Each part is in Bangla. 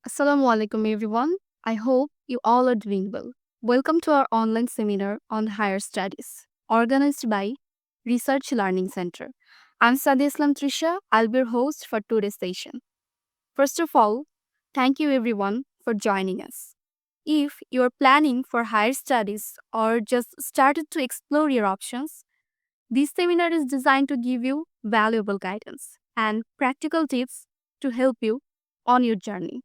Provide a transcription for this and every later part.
Assalamu alaikum everyone. I hope you all are doing well. Welcome to our online seminar on higher studies, organized by Research Learning Center. I'm Sadia Islam Trisha. I'll be your host for today's session. First of all, thank you everyone for joining us. If you're planning for higher studies or just started to explore your options, this seminar is designed to give you valuable guidance and practical tips to help you on your journey.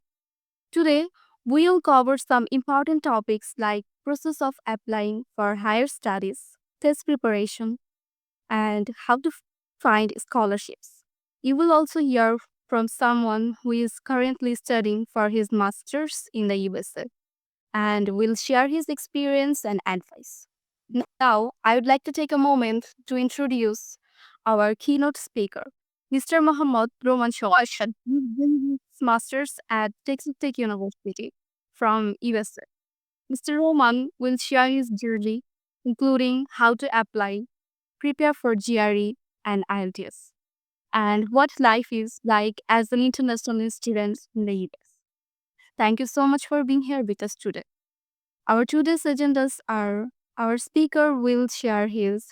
Today, we'll cover some important topics like process of applying for higher studies, test preparation, and how to find scholarships. You will also hear from someone who is currently studying for his master's in the USA and will share his experience and advice. Now, I would like to take a moment to introduce our keynote speaker, Mr. Mohammad Roman Shawashad. He's doing his master's at Texas Tech University from USA. Mr. Roman will share his journey, including how to apply, prepare for GRE and IELTS, and what life is like as an international student in the US. Thank you so much for being here with us today. Our today's agendas are our speaker will share his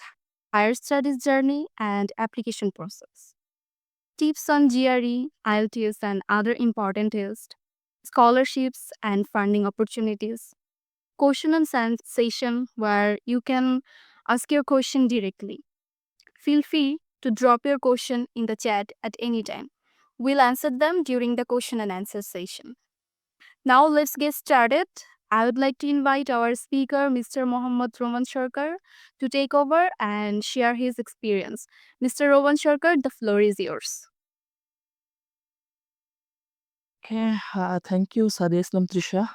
higher studies journey and application process, tips on GRE, IELTS, and other important tests, scholarships and funding opportunities, question and answer session where you can ask your question directly. Feel free to drop your question in the chat at any time. We'll answer them during the question and answer session. Now let's get started. I would like to invite our speaker, Mr. Mohammad Roman Sharkar, to take over and share his experience. Mr. Roman Sharkar, the floor is yours. Okay, thank you, Sadia Islam Trisha,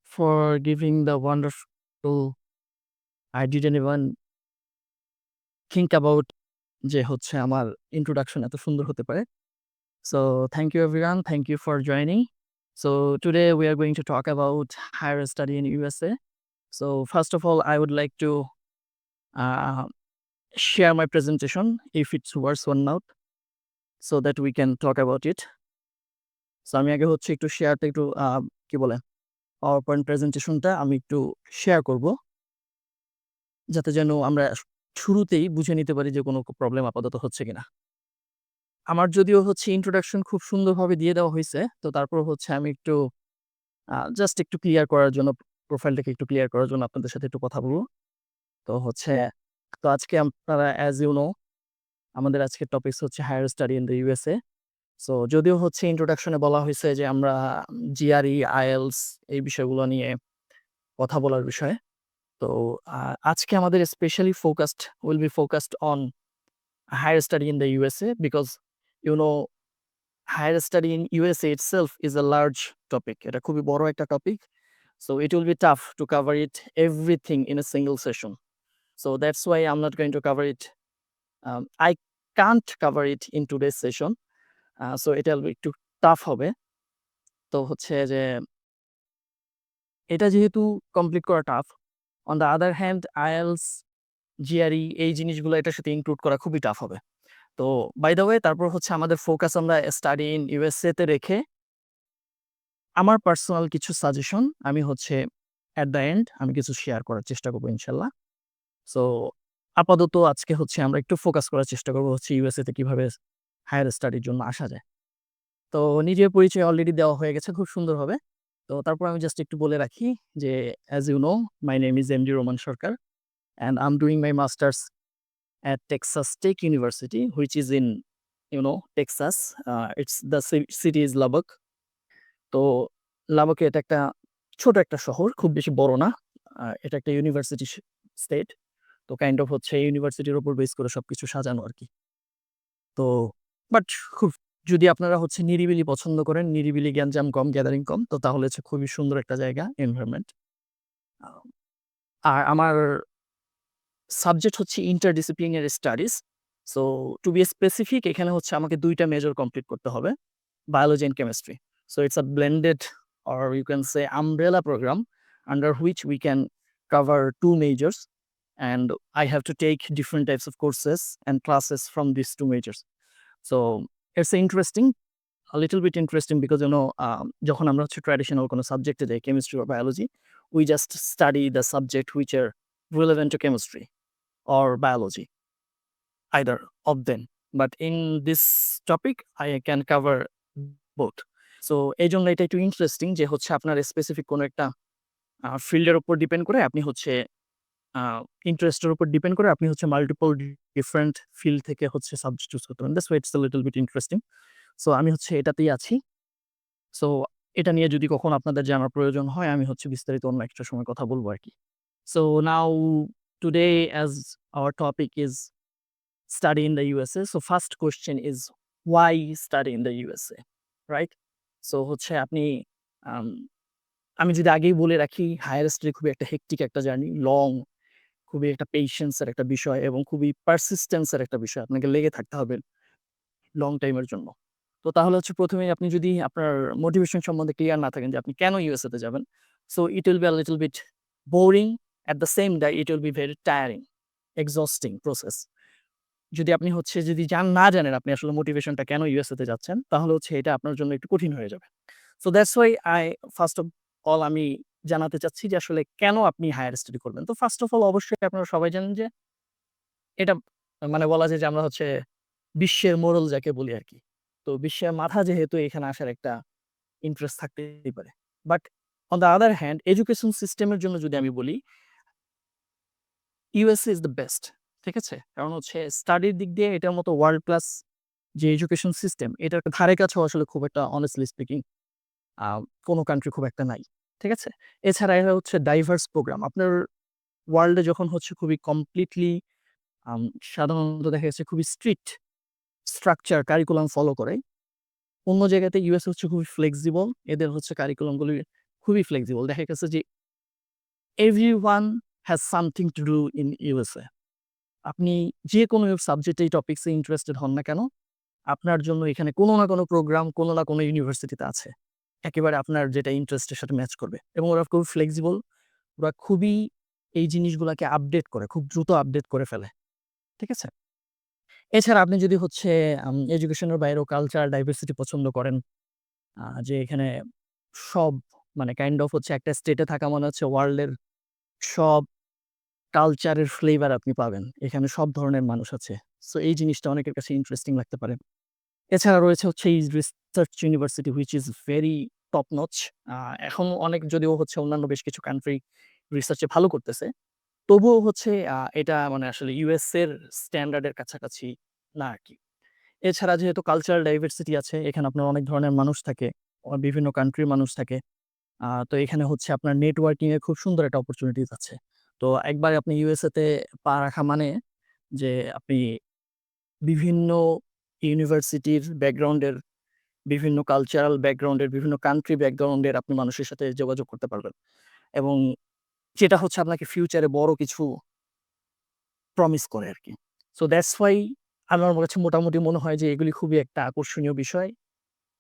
for giving the wonderful. I didn't even think about যে হচ্ছে আমার introduction এত সুন্দর হতে পারে. So thank you everyone. Thank you for joining. So today we are going to talk about higher study in USA. So first of all, I would like to uh, share my presentation if it works or not, so that we can talk about it. So আমি আগে হচ্ছে একটু শেয়ারটা একটু কি বলে PowerPoint প্রেজেন্টেশনটা আমি একটু শেয়ার করব, যাতে যেন আমরা শুরুতেই বুঝে নিতে পারি যে কোনো প্রবলেম আপাতত হচ্ছে কিনা। আমার যদিও হচ্ছে ইন্ট্রোডাকশন খুব সুন্দরভাবে দিয়ে দেওয়া হইছে। তো তারপর হচ্ছে আমি একটু জাস্ট একটু ক্লিয়ার করার জন্য, প্রোফাইলটাকে একটু ক্লিয়ার করার জন্য আপনাদের সাথে একটু কথা বলব। তো হচ্ছে আজকে আপনারা অ্যাজ ইউ নো আমাদের আজকের টপিকস হচ্ছে higher study in the USA. So যদিও হচ্ছে ইন্ট্রোডাকশনে বলা হইছে যে আমরা জিআরই, আইএলস এই বিষয়গুলো নিয়ে কথা বলার বিষয়ে। তো আজকে আমাদের specially will be focused on higher study in the USA, because you know higher study in USA itself is a large topic. এটা খুবই বড় একটা topic. So it will be tough to cover it everything in a single session. So that's why I'm not going to cover it. I can't cover it in today's session. So it'll be একটু টাফ হবে। তো হচ্ছে যে এটা যেহেতু কমপ্লিট করা tough, on the other hand IELTS, GRE এই জিনিসগুলো এটার সাথে ইনক্লুড করা খুবই টাফ হবে। তো বাই দ্য ওয়ে, তারপর হচ্ছে আমাদের ফোকাস আমরা স্টাডি ইন ইউএসএ তে রেখে আমার পার্সোনাল কিছু সাজেশন আমি হচ্ছে এট দ্য এন্ড আমি কিছু শেয়ার করার চেষ্টা করবো ইনশাল্লাহ। সো আপাতত আজকে হচ্ছে আমরা একটু ফোকাস করার চেষ্টা করবো হচ্ছে ইউএসএ তে কিভাবে হায়ার স্টাডির জন্য আসা যায়। তো নিজের পরিচয় অলরেডি দেওয়া হয়ে গেছে খুব সুন্দরভাবে। তো তারপর আমি জাস্ট একটু বলে রাখি যে as you know, my name is MD Roman Sarkar and I am doing my masters at Texas Tech University, which is in, Texas. It's the city is Lubbock. তো লাবকে এটা একটা ছোট একটা শহর, খুব বেশি বড় না। এটা একটা ইউনিভার্সিটি স্টেট। তো কাইন্ড অফ হচ্ছে ইউনিভার্সিটির উপর বেস করে সবকিছু সাজানো আরকি। তো বাট খুব, যদি আপনারা হচ্ছে নিরিবিলি পছন্দ করেন, নিরিবিলি গ্যাঞ্জাম কম, গ্যাদারিং কম, তো তাহলে হচ্ছে খুবই সুন্দর একটা জায়গা, এনভায়রনমেন্ট। আর আমার সাবজেক্ট হচ্ছে interdisciplinary studies. So to be specific, এখানে হচ্ছে আমাকে ২ টা মেজর কমপ্লিট করতে হবে, biology and chemistry. So it's a blended or you can say umbrella program under which we can cover 2 majors, and I have to take different types of courses and classes from these 2 majors. So it's interesting. Little bit interesting because যখন আমরা হচ্ছে ট্র্যাডিশনাল কোনো সাবজেক্টে যাই, কেমিস্ট্রি বা biology, we just study the subject which are relevant to chemistry or biology, either of them. But in this topic, I can cover both. So এই জন্য এটা একটু ইন্টারেস্টিং যে হচ্ছে আপনার স্পেসিফিক কোনো একটা ফিল্ডের উপর ডিপেন্ড করে আপনি হচ্ছে ইন্টারেস্টের উপর ডিপেন্ড করে আপনি হচ্ছে মাল্টিপল ডিফারেন্ট ফিল্ড থেকে হচ্ছে সাবজেক্ট চুজ করতে পারেন। That's why it's a little bit interesting. So আমি হচ্ছে এটাতেই আছি। সো এটা নিয়ে যদি কখনো আপনাদের জানার প্রয়োজন হয় আমি হচ্ছে বিস্তারিত অন্য একটা সময় কথা বলবো আরকি। So now today as our topic is study in the USA. So first question is why study in the USA, right? So হচ্ছে আপনি আম আমি যদি আগেই বলে রাখি হায়ার স্টাডি খুবই একটা হেক্টিক একটা জার্নি, লং, খুবই একটা পেশেন্স এর একটা বিষয় এবং খুবই পারসিস্টেন্স এর একটা বিষয়। আপনাকে লেগে থাকতে হবে লং টাইমের জন্য। তো তাহলে হচ্ছে ১ম এই আপনি যদি আপনার মোটিভেশন সম্বন্ধে ক্লিয়ার না থাকেন যে আপনি কেন ইউএসএ তে যাবেন, so it will be a little bit boring, at the same time it will be very tiring, exhausting process. যদি আপনি হচ্ছে যদি না জানেন আপনি আসলে মোটিভেশনটা কেন ইউএসএ তে যাচ্ছেন, তাহলে হচ্ছে এটা আপনার জন্য একটু কঠিন হয়ে যাবে। So that's Y first of all আমি জানাতে চাচ্ছি যে আসলে কেন আপনি হায়ার স্টাডি করবেন। তো ফার্স্ট অফ অল অবশ্যই আপনারা সবাই জানেন যে এটা মানে বলা যায় যে আমরা হচ্ছে বিশ্বের মোড়ল যাকে বলি আরকি। তো বিশ্বের মাথা যেহেতু এখানে আসার একটা ইন্টারেস্ট থাকতেই পারে। But on the other hand education সিস্টেমের জন্য যদি আমি বলি ইউএসএ ইস দ্য বেস্ট। ঠিক আছে? কারণ হচ্ছে স্টাডির দিক দিয়ে এটার মতো ওয়ার্ল্ড ক্লাস যে এডুকেশন সিস্টেম এটার ধারে কাছেও আসলে খুব একটা honestly speaking আ কোন কান্ট্রি খুব একটা নাই। ঠিক আছে? এছাড়া এরা হচ্ছে ডাইভার্স প্রোগ্রাম। আপনার ওয়ার্লড এ যখন হচ্ছে খুবই কমপ্লিটলি আম সাধারণত দেখা গেছে খুবই স্ট্রিক্ট স্ট্রাকচার কারিকুলাম ফলো করে। অন্য জায়গাতে ইউএস হচ্ছে খুবই ফ্লেক্সিবল। এদের হচ্ছে কারিকুলাম গুলি খুবই ফ্লেক্সিবল। দেখা গেছে যে everyone has something to do in USA. আপনি যেকোনো সাবজেক্টে টপিকস এ ইন্টারেস্টেড হন না কেন, আপনার জন্য এখানে কোনো না কোনো প্রোগ্রাম, কোনো না কোনো ইউনিভার্সিটিতে আছে। একেবারে আপনার যেটা ইন্টারেস্টের সাথে ম্যাচ করবে এবং ওরা খুব ফ্লেক্সিবল। ওরা খুবই এই জিনিসগুলাকে আপডেট করে, খুব দ্রুত আপডেট করে ফেলে। ঠিক আছে? এছাড়া আপনি যদি হচ্ছে এডুকেশনের বাইরেও কালচার ডাইভার্সিটি পছন্দ করেন, যে এখানে সব মানে কাইন্ড অফ হচ্ছে একটা স্টেটে থাকা মানে হচ্ছে ওয়ার্লডের সব কালচারের ফ্লেভার আপনি পাবেন। এখানে সব ধরনের মানুষ আছে। সো এই জিনিসটা অনেকের কাছে ইন্টারেস্টিং লাগতে পারে। এছাড়া রয়েছে হচ্ছে এই research university which is very top notch. আ এখন অনেক যদিও হচ্ছে অন্যান্য বেশ কিছু কান্ট্রি রিসার্চে ভালো করতেছে। তবুও হচ্ছে এটা মানে আসলে ইউএস এর স্ট্যান্ডার্ড এর কাছাকাছি না আরকি। এছাড়া যেহেতু কালচারাল ডাইভার্সিটি আছে, এখানে আপনার অনেক ধরনের মানুষ থাকে, বিভিন্ন কান্ট্রির মানুষ থাকে। তো এখানে হচ্ছে আপনার নেটওয়ার্কিং এর খুব সুন্দর একটা অপরচুনিটিস আছে। তো একবার আপনি ইউএসএ তে পা রাখা মানে যে আপনি বিভিন্ন ইউনিভার্সিটির ব্যাকগ্রাউন্ডের, বিভিন্ন কালচারাল ব্যাকগ্রাউন্ডের, বিভিন্ন কান্ট্রি ব্যাকগ্রাউন্ডের আপনি মানুষের সাথে যোগাযোগ করতে পারবেন। এবং যেটা হচ্ছে আপনাকে ফিউচারে বড় কিছু প্রমিস করে আরকি। সো দ্যাটস হোয়াই আমার কাছে মোটামুটি মনে হয় যে এগুলি খুবই একটা আকর্ষণীয় বিষয়।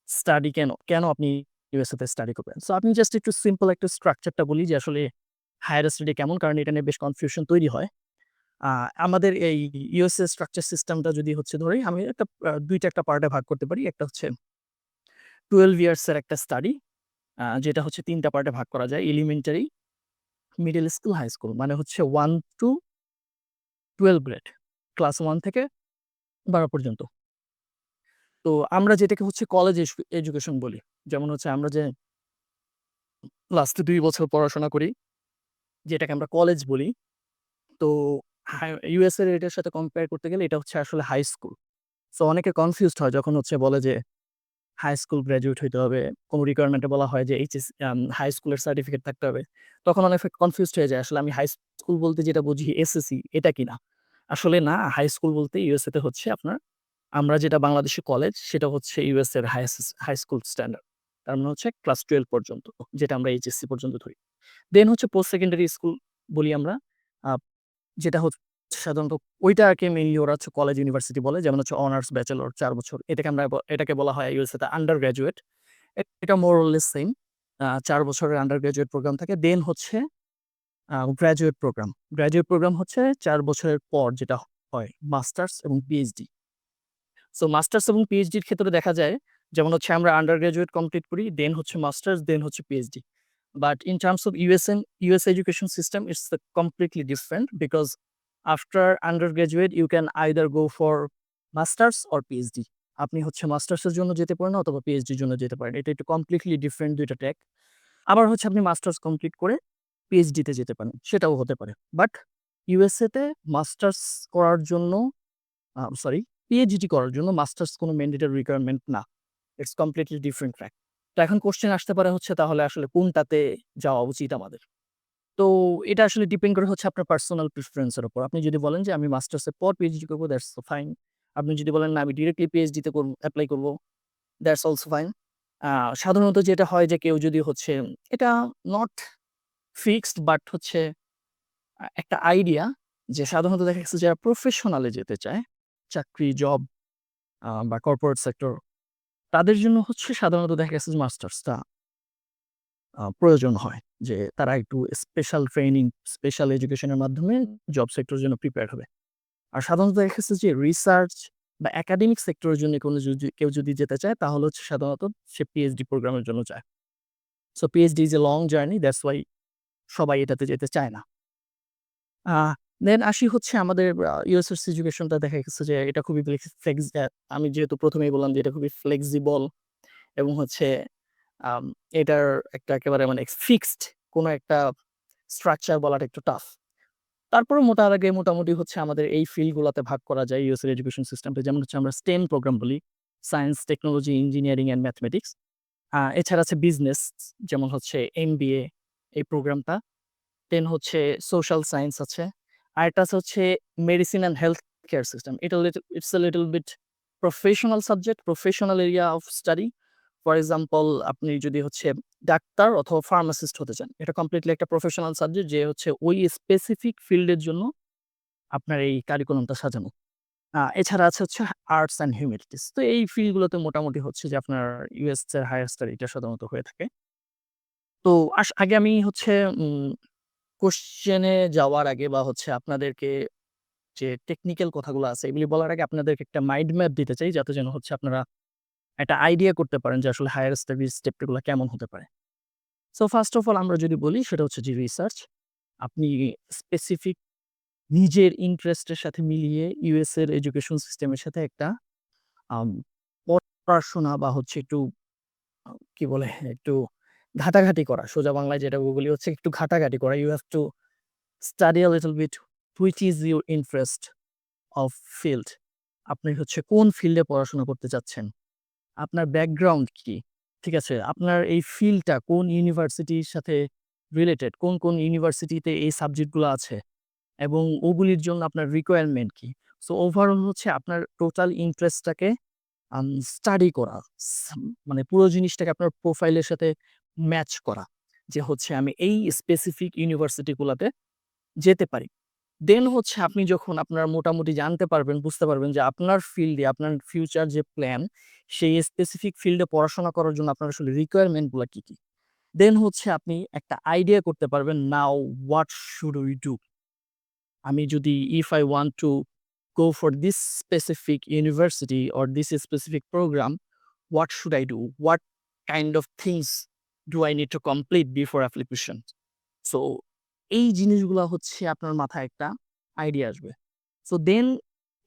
স্টাডি কেন আপনি ইউএসএ তে স্টাডি করবেন? সো আপনি জাস্ট একটু সিম্পল একটা স্ট্রাকচারটা বলি যে আসলে হায়ার স্টাডি কেমন? কারণ এটা নিয়ে বেশ কনফিউশন তৈরি হয়। আ আমাদের এই ইউএসএ স্ট্রাকচার সিস্টেমটা যদি হচ্ছে ধরি, আমি একটা ২ টা একটা পার্টে ভাগ করতে পারি। একটা হচ্ছে 12 ইয়ার্স এর একটা স্টাডি, যেটা হচ্ছে ৩ টা পার্টে ভাগ করা যায়। Elementary, middle school, high school. মানে হচ্ছে 1 টু 12 গ্রেড। ক্লাস 1 থেকে ১২ পর্যন্ত। তো আমরা যেটাকে হচ্ছে কলেজ এডুকেশন বলি। যেমন হচ্ছে আমরা যে লাস্টে ২ বছর পড়াশোনা করি, যেটাকে আমরা কলেজ বলি। তো ইউএস এর এটার সাথে কম্পেয়ার করতে গেলে এটা হচ্ছে আসলে হাই স্কুল। সো অনেকে কনফিউজড হয় যখন হচ্ছে বলে যে হাই স্কুল গ্র্যাজুয়েট হইতে হবে। কোন রিকোয়ারমেন্ট এ বলা হয় যে হাই স্কুলের সার্টিফিকেট থাকতে হবে। তখন অনেকে কনফিউজড হয়ে যায়। আসলে আমি হাই স্কুল বলতে যেটা বুঝি এসএসসি এটা কিনা? আসলে না, হাই স্কুল বলতে ইউএসএ তে হচ্ছে আপনার আমরা যেটা বাংলাদেশে কলেজ সেটা হচ্ছে ইউএস এর হাই স্কুল স্ট্যান্ডার্ড। তার মানে হচ্ছে ক্লাস 12 পর্যন্ত, যেটা আমরা এইচএসসি পর্যন্ত ধরি। দেন হচ্ছে পোস্ট সেকেন্ডারি স্কুল বলি আমরা। আ যেটা হচ্ছে সাধারণত ওইটাকে মেইনলি ওরা হচ্ছে কলেজ ইউনিভার্সিটি বলে। যেমন হচ্ছে অনার্স, ব্যাচেলর ৪ বছর। এটাকে বলা হয় ইউএসএ তে আন্ডার গ্র্যাজুয়েট। এটা মোর অর লেস সেইম। ৪ বছরের আন্ডার গ্র্যাজুয়েট প্রোগ্রাম থাকে। দেন হচ্ছে গ্র্যাজুয়েট প্রোগ্রাম। গ্র্যাজুয়েট প্রোগ্রাম হচ্ছে ৪ বছরের পর যেটা হয় মাস্টার্স এবং পিএইচডি। সো মাস্টার্স এবং পিএইচডির ক্ষেত্রে দেখা যায় যেমন হচ্ছে আমরা আন্ডার গ্র্যাজুয়েট কমপ্লিট করি, দেন হচ্ছে মাস্টার্স, দেন হচ্ছে PhD. But in terms of US education system, it's completely different because after undergraduate you can either go for masters or PhD. আপনি হচ্ছে মাস্টার্সের জন্য যেতে পারেন অথবা পিএইচডির জন্য যেতে পারেন। এটা একটু কমপ্লিটলি ডিফারেন্ট ২ টা ট্র্যাক। আবার হচ্ছে আপনি মাস্টার্স কমপ্লিট করে পিএইচডিতে যেতে পারেন, সেটাও হতে পারে। বাট ইউএসএ তে মাস্টার্স করার জন্য সরি পিএইচডি করার জন্য মাস্টার্স কোনো ম্যান্ডেটরি রিকোয়ারমেন্ট না। It's completely different track. তো এখন কোয়েশ্চেন আসতে পারে হচ্ছে তাহলে আসলে কোনটাতে যাওয়া উচিত আমাদের? তো এটা আসলে ডিপেন্ড করে হচ্ছে আপনার পার্সোনাল প্রেফারেন্স এর উপর। আপনি যদি বলেন যে আমি মাস্টার্সের পর পিএইচডি করব, দ্যাটস ফাইন। আপনি যদি বলেন না আমি ডিরেক্টলি পিএইচডিতে এপ্লাই করব, দ্যাটস অলসো ফাইন। সাধারণত যেটা হয় যে কেউ যদি হচ্ছে এটা নট ফিক্সড বাট হচ্ছে একটা আইডিয়া যে সাধারণত দেখা গেছে যারা প্রফেশনাল এ যেতে চায়, চাকরি, জব বা কর্পোরেট সেক্টর, তাদের জন্য হচ্ছে সাধারণত দেখা গেছে যে মাস্টার্সটা প্রয়োজন হয়। যে তারা একটু স্পেশাল ট্রেনিং, স্পেশাল এডুকেশন এর মাধ্যমে জব সেক্টরের জন্য প্রিপেয়ার হবে। আর সাধারণত দেখা গেছে যে রিসার্চ বা একাডেমিক সেক্টরের জন্য কেউ যদি যেতে চায় তাহলে হচ্ছে সাধারণত সে পিএইচডি প্রোগ্রামের জন্য চায়। So PhD is a long journey, that's why সবাই এটাতে যেতে চায় না। আ দেন আসি হচ্ছে আমাদের ইউএসএস এডুকেশনটা দেখা গেছে যে এটা খুবই আমি যেহেতু ১ম এই বললাম যে এটা খুবই ফ্লেক্সিবল এবং হচ্ছে আম এটার একটা একেবারে মানে ফিক্সড কোনো একটা স্ট্রাকচার বলাটা একটু টাফ। তারপরেও মোটামুটি হচ্ছে আমাদের এই ফিল্ড গুলাতে ভাগ করা যায় ইউএস এর এডুকেশন সিস্টেমটা। যেমন হচ্ছে আমরা STEM প্রোগ্রাম বলি। Science, technology, engineering and mathematics. এছাড়া আছে বিজনেস, যেমন হচ্ছে এমবিএ এই প্রোগ্রামটা। দেন হচ্ছে সোশ্যাল সায়েন্স আছে। আরেকটা আছে হচ্ছে medicine and health care system. It's a little bit professional subject, professional area of study. For example আপনি যদি হচ্ছে ডাক্তার অথবা ফার্মাসিস্ট হতে চান, এটা কমপ্লিটলি একটা প্রফেশনাল সাবজেক্ট যে হচ্ছে ওই স্পেসিফিক ফিল্ডের জন্য আপনার এই কারিকুলামটা সাজানো। এছাড়া আছে হচ্ছে আর্টস অ্যান্ড হিউম্যানিটিস। তো এই ফিল্ডগুলোতে মোটামুটি হচ্ছে যে আপনার ইউএস এর হায়ার স্টাডিটা সাধারণত হয়ে থাকে। তো আগে আমি হচ্ছে উম কোয়েশ্চেনে যাওয়ার আগে বা হচ্ছে আপনাদেরকে যে টেকনিক্যাল কথাগুলো আছে এগুলি বলার আগে আপনাদেরকে একটা মাইন্ড ম্যাপ দিতে চাই যাতে যেন হচ্ছে আপনারা একটা আইডিয়া করতে পারেন যে আসলে হায়ার স্টাডিজ স্টেপগুলো কেমন হতে পারে। সো ফার্স্ট অফ অল আমরা যদি বলি সেটা হচ্ছে যে রিসার্চ। আপনি স্পেসিফিক নিজের ইন্টারেস্টের সাথে মিলিয়ে ইউএস এর এডুকেশন সিস্টেমের সাথে একটা আম পড়াশোনা বা হচ্ছে একটু কি বলে একটু ঘাটাঘাটি করা। সোজা বাংলায় যেটা বলি হচ্ছে একটু ঘাটাঘাটি করা। You have to study a little bit which is your interest of field. আপনি হচ্ছে কোন ফিল্ডে পড়াশোনা করতে চাচ্ছেন? আপনার ব্যাকগ্রাউন্ড কি? ঠিক আছে? আপনার এই ফিল্ডটা কোন ইউনিভার্সিটির সাথে রিলেটেড? কোন ইউনিভার্সিটিতে এই সাবজেক্টগুলো আছে? এবং ওগুলির জন্য আপনার রিকোয়ারমেন্ট কি? সো ওভারঅল হচ্ছে আপনার টোটাল ইন্টারেস্টটাকে স্টাডি করা। মানে পুরো জিনিসটাকে আপনার প্রোফাইলের সাথে ম্যাচ করা। যে হচ্ছে আমি এই স্পেসিফিক ইউনিভার্সিটি গুলাতে যেতে পারি। দেন হচ্ছে আপনি যখন আপনার মোটামুটি জানতে পারবেন, বুঝতে পারবেন যে আপনার ফিল্ডে আপনার ফিউচার যে প্ল্যান, সেই স্পেসিফিক ফিল্ডে পড়াশোনা করার জন্য আপনার আসলে রিকোয়ারমেন্ট গুলা কি, কি? দেন হচ্ছে আপনি একটা আইডিয়া করতে পারবেন now what should we do? আমি যদি if I want to go for this specific university or this specific program, what should I do? What kind of things do I need to complete before application? So এই জিনিসগুলা হচ্ছে আপনার মাথায় একটা আইডিয়া আসবে। সো দেন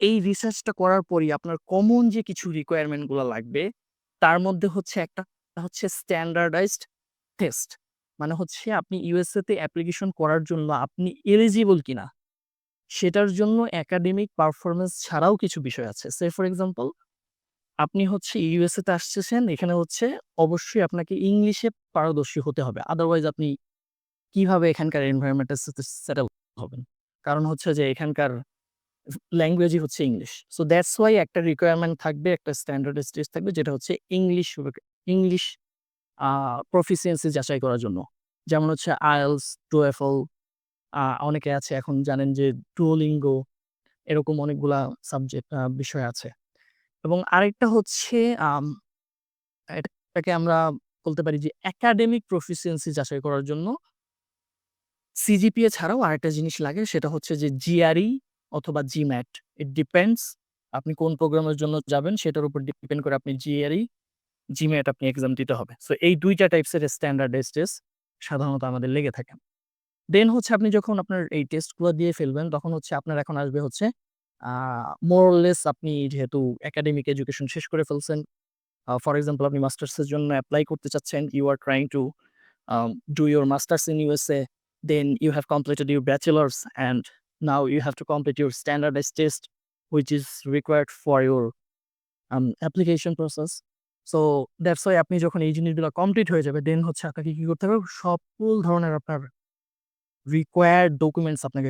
এই রিসার্চটা করার পরই আপনার কমন যে কিছু রিকোয়ারমেন্ট গুলা লাগবে, তার মধ্যে হচ্ছে একটা হচ্ছে স্ট্যান্ডার্ডাইজড টেস্ট। মানে হচ্ছে আপনি ইউএসএ তে অ্যাপ্লিকেশন করার জন্য আপনি এলিজিবল কিনা, সেটার জন্য একাডেমিক পারফরম্যান্স ছাড়াও কিছু বিষয় আছে। সে ফর এক্সাম্পল আপনি হচ্ছে ইউএসএ তে আসতেছেন, এখানে হচ্ছে অবশ্যই আপনাকে ইংলিশে পারদর্শী হতে হবে। আদারওয়াইজ আপনি কিভাবে এখানকার এনভায়রনমেন্ট এর সাথে সেটেল হবেন? কারণ হচ্ছে যে এখানকার ল্যাঙ্গুয়েজই হচ্ছে ইংলিশ। সো দ্যাটস ওয়াই একটা রিকোয়ারমেন্ট থাকবে, একটা স্ট্যান্ডার্ড টেস্ট থাকবে যেটা হচ্ছে ইংলিশ আ প্রফিসিয়েন্সি যাচাই করার জন্য। যেমন হচ্ছে IELTS, TOEFL, অনেকে আছে এখন জানেন যে Duolingo, এরকম অনেকগুলা সাবজেক্ট বিষয় আছে। এবং আরেকটা হচ্ছে আম এটাকে আমরা বলতে পারি যে একাডেমিক প্রফিসিয়েন্সি যাচাই করার জন্য সিজিপিএ ছাড়াও আরেকটা জিনিস লাগে সেটা হচ্ছে যে জিআরই অথবা জিম্যাট। ইট ডিপেন্ডস আপনি কোন প্রোগ্রামের জন্য যাবেন সেটার উপর ডিপেন্ড করে আপনি জিআরই GMAT আপনি এক্সাম দিতে হবে। সো এই ২ টা টাইপসের স্ট্যান্ডার্ডাইজড টেস্ট সাধারণত আমাদের লেগে থাকে। দেন হচ্ছে আপনি যখন আপনার এই টেস্টগুলো দিয়ে ফেলবেন, তখন হচ্ছে আপনার এখন আসবে হচ্ছে আ মোর অর লেস আপনি যেহেতু একাডেমিক এডুকেশন শেষ করে ফেলছেন, ফর এক্সাম্পল আপনি মাস্টার্সের জন্য এপ্লাই করতে চাচ্ছেন, you are trying to do your masters in USA, then you have completed your bachelor's, and now you have to complete your standardized test, which is required for your application process. So that's why আপনি যখন এই জিনিসগুলো কমপ্লিট হয়ে যাবে, দেন হচ্ছে আপনাকে কি করতে হবে? সকল ধরনের আপনার রিকোয়ার্ড ডকুমেন্টস আপনাকে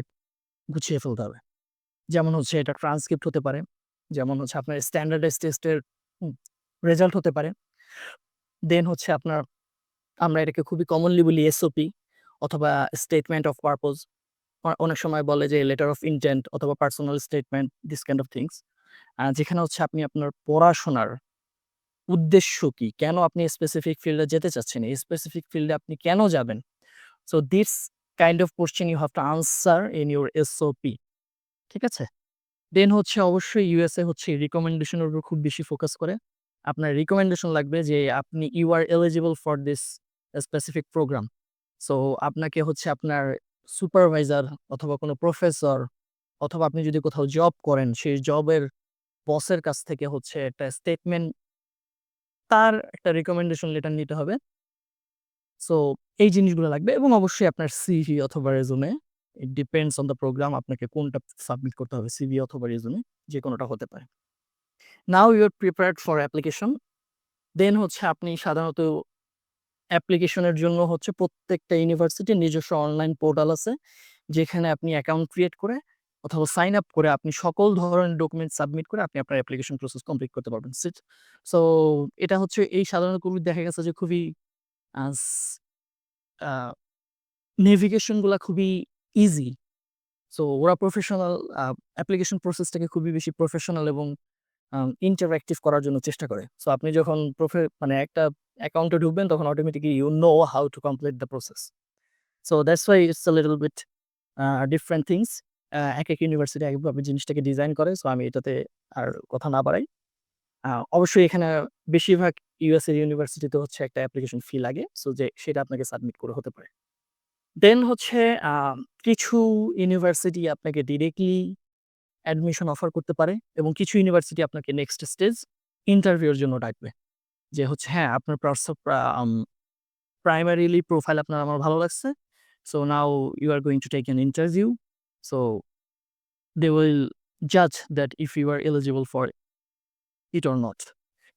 গুছিয়ে ফেলতে হবে। যেমন হচ্ছে এটা ট্রান্সক্রিপ্ট হতে পারে, যেমন হচ্ছে আপনার স্ট্যান্ডার্ডাইজড টেস্টের উম রেজাল্ট হতে পারে। দেন হচ্ছে আপনার আমরা এটাকে খুবই কমনলি বলি এসওপি অথবা স্টেটমেন্ট অফ পারপোজ। অনেক সময় বলে যে লেটার অফ ইনটেন্ট অথবা personal statement, this kind of things. যেখানে হচ্ছে আপনি আপনার পড়াশোনার উদ্দেশ্য কি? কেন আপনি স্পেসিফিক ফিল্ডে যেতে চাচ্ছেন? এই স্পেসিফিক ফিল্ডে আপনি কেন যাবেন? So this kind of question you have to answer in your SOP. ঠিক আছে? দেন হচ্ছে অবশ্যই ইউএসএ হচ্ছে রিকমেন্ডেশন এর উপর খুব বেশি ফোকাস করে। আপনার রিকমেন্ডেশন লাগবে যে আপনি you are eligible for this specific program. So আপনাকে হচ্ছে আপনার সুপারভাইজার অথবা কোনো প্রফেসর অথবা আপনি যদি কোথাও জব করেন, সেই জবের বসের কাছ থেকে হচ্ছে একটা স্টেটমেন্ট, তার একটা রিকমেন্ডেশন লেটার নিতে হবে। সো এই জিনিসগুলো লাগবে এবং অবশ্যই আপনার সিভি অথবা resume. It depends on the program আপনাকে কোনটা সাবমিট করতে হবে, সিভি অথবা রেজুমে যেকোনোটা হতে পারে। Now you are prepared for application. Then হচ্ছে আপনি সাধারণত অ্যাপ্লিকেশনের জন্য হচ্ছে প্রত্যেকটা ইউনিভার্সিটির নিজস্ব অনলাইন পোর্টাল আছে। যেখানে আপনি অ্যাকাউন্ট ক্রিয়েট করে অথবা সাইন আপ করে আপনি সকল ধরনের ডকুমেন্ট সাবমিট করে আপনি আপনার অ্যাপ্লিকেশন প্রসেস কমপ্লিট করতে পারবেন। সো এটা হচ্ছে এই সাধারণত খুবই দেখা গেছে যে খুবই আস আ নেভিগেশন গুলা খুবই ইজি। সো ওরা প্রফেশনাল অ্যাপ্লিকেশন প্রসেসটাকে খুবই বেশি প্রফেশনাল এবং ইন্টারেক্টিভ করার জন্য চেষ্টা করে। সো আপনি যখন মানে একটা অ্যাকাউন্টে ঢুকবেন তখন automatically you know how to complete the process. So that's why it's a little bit different things. একেক ইউনিভার্সিটি এককভাবে জিনিসটাকে ডিজাইন করে। সো আমি এটাতে আর কথা না বাড়াই। অবশ্যই এখানে বেশিরভাগ ইউএস এর ইউনিভার্সিটিতে হচ্ছে একটা অ্যাপ্লিকেশন ফি লাগে। সো যে সেটা আপনাকে সাবমিট করে হতে পারে। দেন হচ্ছে আ কিছু ইউনিভার্সিটি আপনাকে ডিরেক্টলি অ্যাডমিশন অফার করতে পারে এবং কিছু ইউনিভার্সিটি আপনাকে নেক্সট স্টেজ ইন্টারভিউ এর জন্য ডাকবে। যে হচ্ছে হ্যাঁ, আপনার প্রাইমারিলি প্রোফাইল আপনার আমার ভালো লাগছে। So now you are going to take an interview. So they will জাজ that if you are eligible for it or not.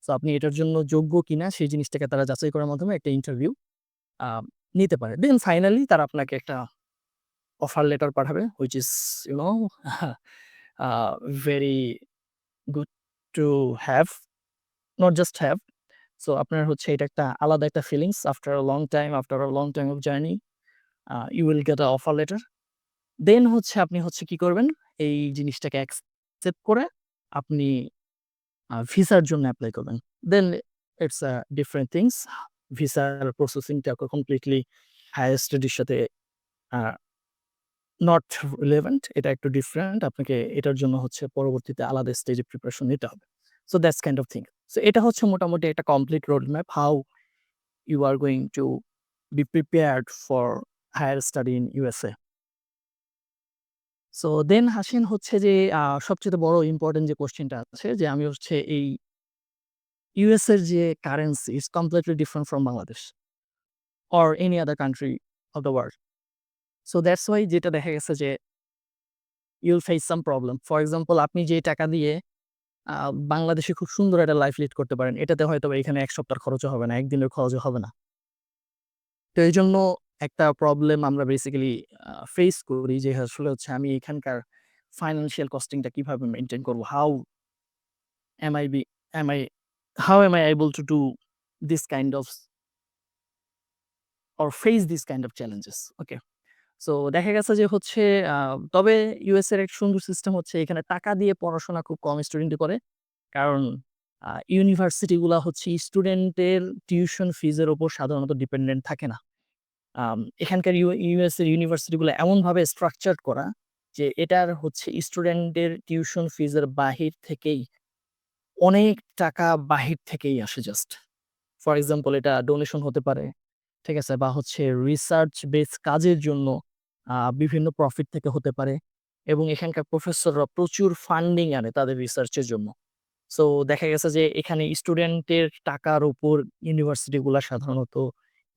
So আপনি এটার জন্য যোগ্য কিনা সেই জিনিসটাকে তারা যাচাই করার মাধ্যমে একটা ইন্টারভিউ আ নিতে পারে। দেন ফাইনালি তারা আপনাকে একটা অফার লেটার পাঠাবে which is you know very good to have, not just have. So আপনার হচ্ছে এটা একটা আলাদা একটা feelings after a long time, after a long time of journey you will get a offer letter. Then হচ্ছে আপনি হচ্ছে কি করবেন? এই জিনিসটাকে অ্যাকসেপ্ট করে আপনি ভিসার জন্য এপ্লাই করবেন। দেন ইটস ডিফারেন্ট থিংস। ভিসার প্রসেসিংটা কমপ্লিটলি হায়ার স্টাডির সাথে আ নট রিলেভেন্ট, এটা একটু ডিফারেন্ট। আপনাকে এটার জন্য হচ্ছে পরবর্তীতে আলাদা স্টেজে প্রিপারেশন নিতে হবে। So that's kind of thing. So এটা হচ্ছে মোটামুটি একটা complete road map how you are going to be prepared for higher study in USA. So then আসেন হচ্ছে যে সবচাইতে বড় ইম্পোর্টেন্ট যে কোয়েশ্চেনটা আছে যে আমি হচ্ছে এই ইউএস এর যে currency is completely different from Bangladesh or any other country of the world. So that's why যেটা দেখা গেছে যে you'll face some problem. For example আপনি যে টাকা দিয়ে আ বাংলাদেশে খুব সুন্দর একটা লাইফ লিড করতে পারেন। এটাতে হয়তোবা এখানে ১ সপ্তাহের খরচও হবে না, ১ দিনের খরচও হবে না। তো এইজন্য একটা প্রবলেম আমরা বেসিক্যালি ফেস করি যে আসলে হচ্ছে আমি এখানকার ফাইন্যান্সিয়াল কস্টিংটা কিভাবে মেইনটেইন করব? am I be am I how am I able to do this kind of or face this kind of challenges? Okay. So দেখা গেছে যে হচ্ছে আ তবে ইউএস এর এক সুন্দর সিস্টেম হচ্ছে এখানে টাকা দিয়ে পড়াশোনা খুব কম স্টুডেন্টই করে। কারণ ইউনিভার্সিটি গুলা হচ্ছে স্টুডেন্টের টিউশন ফিজ এর উপর সাধারণত ডিপেন্ডেন্ট থাকে না। এখানকার ইউএস এর ইউনিভার্সিটি গুলো এমনভাবে স্ট্রাকচারড করা যে এটার হচ্ছে স্টুডেন্টদের টিউশন ফিজ এর বাহির থেকেই অনেক টাকা বাহির থেকেই আসে জাস্ট। ফর এক্সাম্পল এটা ডোনেশন হতে পারে, ঠিক আছে? বা হচ্ছে রিসার্চ বেস কাজের জন্য বিভিন্ন প্রফিট থেকে হতে পারে এবং এখানকার প্রফেসররা প্রচুর ফান্ডিং আনে তাদের রিসার্চের জন্য। সো দেখা গেছে যে এখানে স্টুডেন্টের টাকার উপর ইউনিভার্সিটি গুলা সাধারণত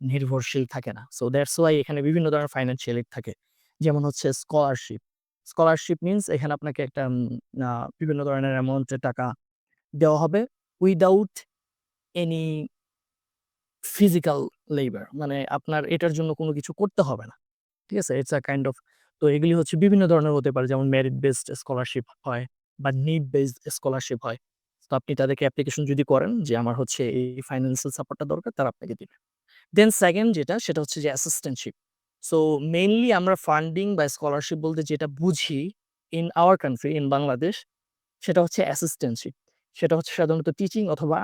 নির্ভরশীল থাকে না। সো দ্যাটস ওয়াই এখানে বিভিন্ন ধরনের ফাইন্যান্সিয়াল এইড থাকে। যেমন হচ্ছে স্কলারশিপ। স্কলারশিপ মিনস এখানে আপনাকে একটা আ বিভিন্ন ধরনের অ্যামাউন্টের টাকা দেওয়া হবে উইথআউট এনি ফিজিক্যাল লেবার। মানে আপনার এটার জন্য কোনো কিছু করতে হবে না। ঠিক আছে? ইটস আ কাইন্ড অফ, তো এগুলি হচ্ছে বিভিন্ন ধরনের হতে পারে, যেমন মেরিট বেসড স্কলারশিপ হয় বা নিড বেসড স্কলারশিপ হয়। তো আপনি তাদেরকে অ্যাপ্লিকেশন যদি করেন যে আমার হচ্ছে এই ফাইন্যান্সিয়াল সাপোর্টটা দরকার, তারা আপনাকে দিবে। দেন সেকেন্ড যেটা সেটা হচ্ছে যে অ্যাসিস্ট্যান্টশিপ। সো মেইনলি আমরা ফান্ডিং বা স্কলারশিপ বলতে যেটা বুঝি in our country, in Bangladesh, সেটা হচ্ছে অ্যাসিস্ট্যান্টশিপ। সেটা হচ্ছে সাধারণত টিচিং অথবা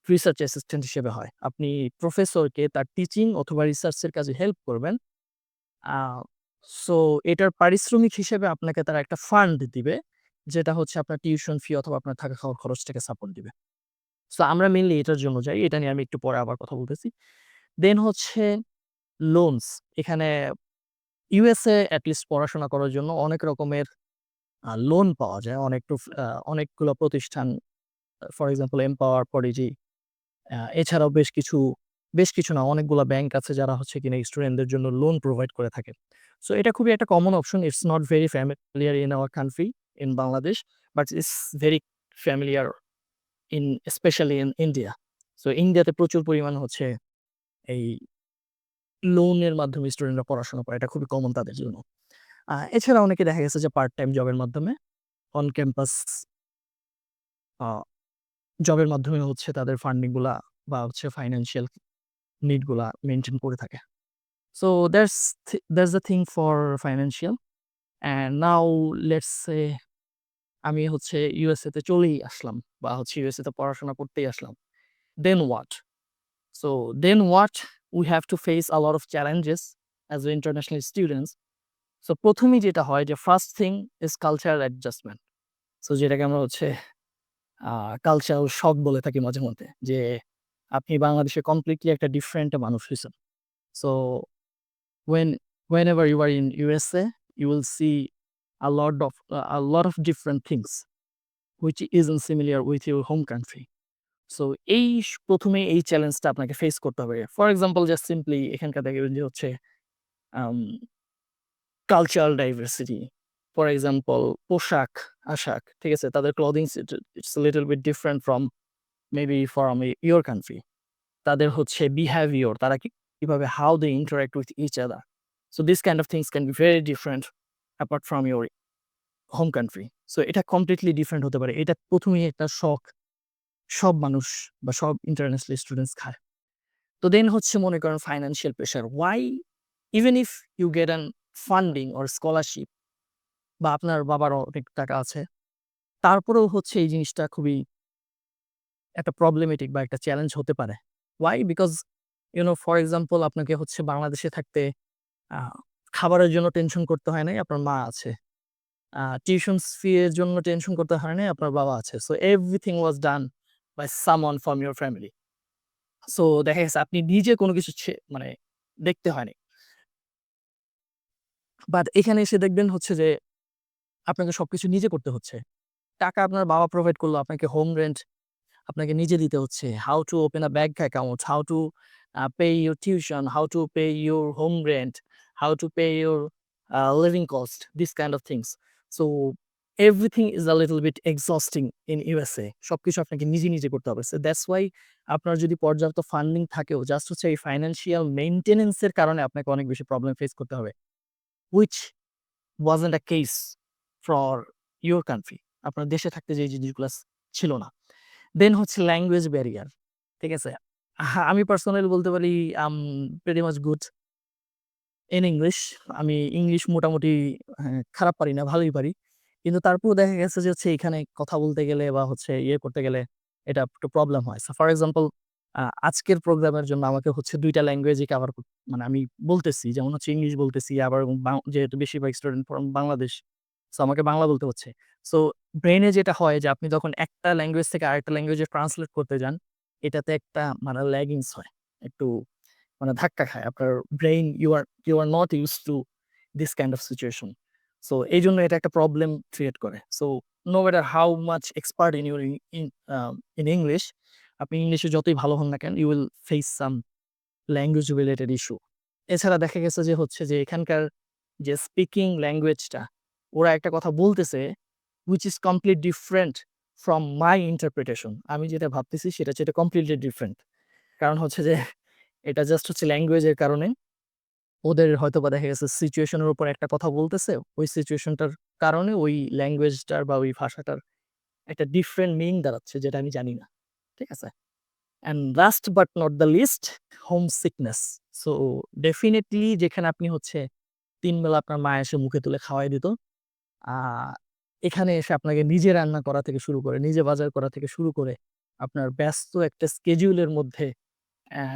রিসার্চ অ্যাসিস্ট্যান্ট হিসেবে হয়। আপনি প্রফেসরকে তার টিচিং অথবা রিসার্চের কাজে হেল্প করবেন। আ সো এটার পারিশ্রমিক হিসেবে আপনাকে তারা একটা ফান্ড দিবে, যেটা হচ্ছে আপনার টিউশন ফি অথবা আপনার থাকা খাওয়ার খরচটাকে সাপোর্ট দিবে। সো আমরা মেইনলি এটার জন্য যাই। এটা নিয়ে আমি একটু পরে আবার কথা বলতেছি। দেন হচ্ছে লোনস। এখানে ইউএসএ এট লিস্ট পড়াশোনা করার জন্য অনেক রকমের লোন পাওয়া যায়। অনেকগুলো প্রতিষ্ঠান, ফর এক্সাম্পল এমপাওয়ার, পডিজি, এছাড়াও বেশ কিছু না, অনেকগুলা ব্যাংক আছে যারা হচ্ছে কিনা স্টুডেন্টদের জন্য লোন প্রোভাইড করে থাকে। সো এটা খুবই একটা common option. It's not very familiar in our country, in Bangladesh, but it's very familiar specially in India. So ইন্ডিয়াতে প্রচুর পরিমাণে হচ্ছে এই লোনের মাধ্যমে স্টুডেন্টরা পড়াশোনা করে। এটা খুবই কমন তাদের জন্য। এছাড়া অনেকে দেখা গেছে যে পার্ট টাইম জবের মাধ্যমে অন ক্যাম্পাস আ জবের মাধ্যমে হচ্ছে তাদের ফান্ডিং গুলা বা হচ্ছে ফাইন্যান্সিয়াল নিড গুলা মেইনটেইন করে থাকে। So that's the thing for financial. And now let's say আমি হচ্ছে ইউএসএ তে চলেই আসলাম বা হচ্ছে ইউএসএ তে পড়াশোনা করতেই আসলাম। Then what? So then what? We have to face a lot of challenges as international students. So ১ম এই যেটা হয় যে first thing is cultural adjustment. So যেটাকে আমরা হচ্ছে আ কালচারাল শক বলে থাকি মাঝে মধ্যে। যে আপনি বাংলাদেশে কমপ্লিটলি একটা ডিফারেন্ট মানুষ হইছেন। So when whenever you are in USA, you will see a lot of different things which isn't similar with your home country. So এই ১ম এ এই চ্যালেঞ্জটা আপনাকে ফেস করতে হবে। ফর এক্সাম্পল জাস্ট সিম্পলি এখানকার দেখবেন যে হচ্ছে আম কালচারাল ডাইভার্সিটি। ফর এক্সাম্পল পোশাক-আশাক, ঠিক আছে? তাদের ক্লথিংস it's a little bit different from maybe from your country. তাদের হচ্ছে বিহেভিয়ার, তারা কিভাবে how they interact with each other. So this kind of things can be very different apart from your home country. So এটা কমপ্লিটলি ডিফারেন্ট হতে পারে। এটা ১ম এই একটা শক সব মানুষ বা সব ইন্টারন্যাশনাল স্টুডেন্টস খায়। তো দেন হচ্ছে মনে করেন financial pressure. Why even if you get an funding or scholarship বা আপনার বাবার অনেক টাকা আছে, তারপরেও হচ্ছে এই জিনিসটা খুবই একটা প্রবলেমেটিক বা একটা চ্যালেঞ্জ হতে পারে। Why? Because ফর এক্সাম্পল আপনাকে হচ্ছে বাংলাদেশে থাকতে আ খাবারের জন্য টেনশন করতে হয় নাই, আপনার মা আছে। টিউশনস ফি এর জন্য টেনশন করতে হয় নাই, আপনার বাবা আছে। So everything was done by someone from your family. So দেখা গেছে আপনি নিজে কোনো কিছু মানে দেখতে হয়নি। বাট এখানে এসে দেখবেন হচ্ছে যে আপনাকে সবকিছু নিজে করতে হচ্ছে। টাকা আপনার বাবা প্রোভাইড করলো, আপনাকে হোম রেন্ট আপনাকে নিজে দিতে হচ্ছে। How to open a bank account, how to pay your tuition, how to pay your home rent, how to pay your living cost, this kind of things. So everything is a little bit exhausting in USA. সবকিছু আপনাকে নিজে করতে হবে। সো দ্যাটস ওয়াই আপনার যদি পর্যাপ্ত ফান্ডিং থাকেও, জাস্ট হচ্ছে এই ফাইন্যান্সিয়াল মেইনটেন্যান্স এর কারণে আপনাকে অনেক বেশি প্রবলেম ফেস করতে হবে। Which wasn't a case for your country. আপনার দেশে থাকতে যে এই জিনিসগুলা ছিল না। দেন হচ্ছে ল্যাঙ্গুয়েজ ব্যারিয়ার। ঠিক আছে? আমি পার্সোনালি বলতে পারি I'm pretty much good in English. আমি ইংলিশ মোটামুটি খারাপ পারি না, ভালোই পারি। কিন্তু তারপরেও দেখা গেছে যে হচ্ছে এখানে কথা বলতে গেলে বা হচ্ছে করতে গেলে এটা একটু প্রবলেম হয়। সো ফর এক্সাম্পল আজকের প্রোগ্রামের জন্য আমাকে হচ্ছে ২ টা ল্যাঙ্গুয়েজই কভার মানে আমি বলতেছি। যেমন হচ্ছে ইংলিশ বলতেছি, আবার যেহেতু বেশিরভাগ স্টুডেন্ট ফ্রম বাংলাদেশ। সো আমাকে বাংলা বলতে হচ্ছে। সো ব্রেইনে যেটা হয় যে আপনি যখন একটা ল্যাঙ্গুয়েজ থেকে আরেকটা ল্যাঙ্গুয়েজে ট্রান্সলেট করতে যান, এটাতে একটা মানে ল্যাগিংস হয়। একটু মানে ধাক্কা খায়। আপনার brain you are not used to this kind of situation. So এইজন্য এটা একটা প্রবলেম ক্রিয়েট করে। So no matter how much expert in your in in English, আপনি ইংলিশে যতই ভালো হন না কেন, you will face some language related issue. এছাড়া দেখা গেছে যে হচ্ছে যে এখানকার যে স্পিকিং ল্যাঙ্গুয়েজটা, ওরা একটা কথা বলতেছে which is complete different from my interpretation. আমি যেটা ভাবতেছি সেটা হচ্ছে এটা কমপ্লিটলি ডিফারেন্ট। কারণ হচ্ছে যে এটা জাস্ট হচ্ছে ল্যাঙ্গুয়েজের কারণে ওদের হয়তোবা দেখা গেছে সিচুয়েশনের উপর একটা কথা বলতেছে। ওই সিচুয়েশনটার কারণে ওই ল্যাঙ্গুয়েজটার বা ওই ভাষাটার একটা ডিফারেন্ট মিনিং দাঁড়াচ্ছে যেটা আমি জানি না। ঠিক আছে? And last but not the least, home sickness. So definitely যেখানে আপনি হচ্ছে ৩ বেলা আপনার মা এসে মুখে তুলে খাওয়াই দিত। আ এখানে এসে আপনাকে নিজে রান্না করা থেকে শুরু করে, নিজে বাজার করা থেকে শুরু করে, আপনার ব্যস্ত একটা schedule-এর মধ্যে অ্যা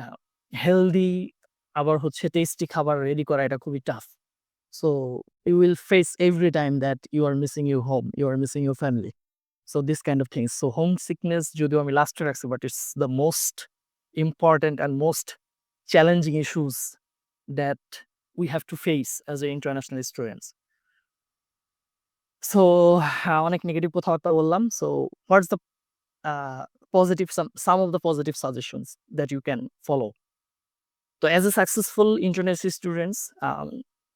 হেলদি আবার হচ্ছে টেস্টি খাবার রেডি করা এটা খুবই tough. So you will face every time that you are missing your home, you are missing your family. So this kind of things. So homesickness যদিও আমি লাস্টে রাখছি, but it's the most important and most challenging issues that we have to face as a international students. So অনেক নেগেটিভ কথাবার্তা বললাম। So what's the positive some of the positive suggestions that you can follow? তো as a successful international students,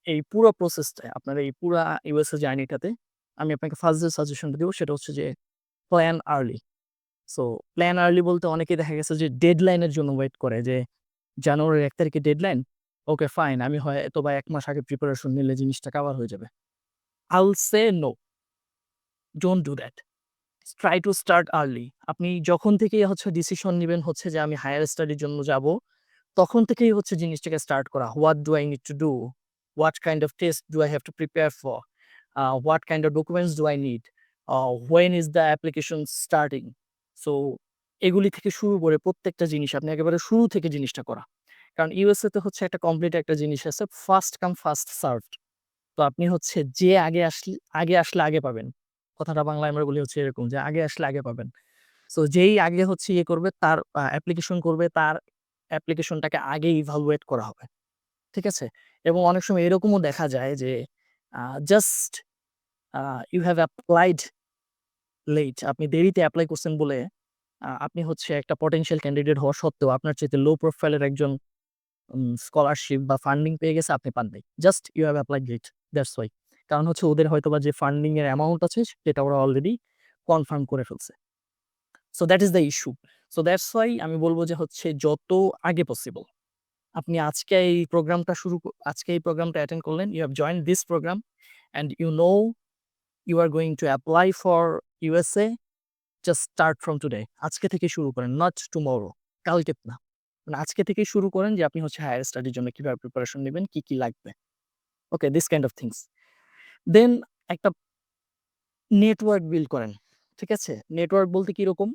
এই পুরো প্রসেসটায় আপনার এই পুরা ইউএসএ জার্নিটাতে আমি আপনাকে ফার্স্ট যে সাজেশনটা দিব সেটা হচ্ছে যে plan early. So plan early বলতে অনেকেই দেখা গেছে যে ডেডলাইনের জন্য ওয়েট করে যে জানুয়ারির ১ তারিখে ডেডলাইন। ওকে ফাইন, আমি হয়তোবা ১ মাস আগে প্রিপারেশন নিলে জিনিসটা কভার হয়ে যাবে। I'll say no, don't do that. Try to start early. আপনি যখন থেকেই হচ্ছে ডিসিশন নিবেন হচ্ছে যে আমি হায়ার স্টাডির জন্য যাব, তখন থেকেই হচ্ছে জিনিসটাকে স্টার্ট করা। What do I need to do? What kind of test do I have to prepare for? What kind of documents do I need? When is the application starting? So এগুলি থেকে শুরু করে প্রত্যেকটা জিনিস আপনি একেবারে শুরু থেকে জিনিসটা করা। কারণ ইউএসএ তে হচ্ছে একটা কমপ্লিট একটা জিনিস আছে, ফার্স্ট কাম ফার্স্ট সার্ভড। তো আপনি হচ্ছে যে আগে আসলে আগে পাবেন। কথাটা বাংলায় আমরা বলি হচ্ছে এরকম যে, আগে আসলে আগে পাবেন। সো যেই আগে হচ্ছে ইয়ে করবে তার অ্যাপ্লিকেশন করবে, তার অ্যাপ্লিকেশনটাকে আগে ইভালুয়েট করা হবে। ঠিক আছে? এবং অনেক সময় এরকমও দেখা যায় যে just uh you have applied late. আপনি দেরিতে এপ্লাই করছেন বলে আপনি হচ্ছে একটা পটেনশিয়াল ক্যান্ডিডেট হওয়া সত্ত্বেও আপনার চাইতে লো প্রোফাইল এর একজন স্কলারশিপ বা ফান্ডিং পেয়ে গেছে, আপনি পান নাই। Just you have applied late. That's why. কারণ হচ্ছে ওদের হয়তোবা যে ফান্ডিং এর অ্যামাউন্ট আছে সেটা ওরা অলরেডি কনফার্ম করে ফেলছে। So that is the issue. So that's Y আমি বলব যে হচ্ছে যত আগে পসিবল আপনি আজকে এই প্রোগ্রামটা অ্যাটেন্ড করলেন। You have joined this program and you know you are going to apply for USA. Just start from today. আজকে থেকে শুরু করেন, নট টুমরো, কালকে না। মানে আজকে থেকেই শুরু করেন যে আপনি হচ্ছে হায়ার স্টাডির জন্য কিভাবে প্রিপারেশন নিবেন, কি লাগবে। ওকে, দিস কাইন্ড অফ থিংস। দেন একটা নেটওয়ার্ক বিল্ড করেন। ঠিক আছে? নেটওয়ার্ক বলতে কিরকম?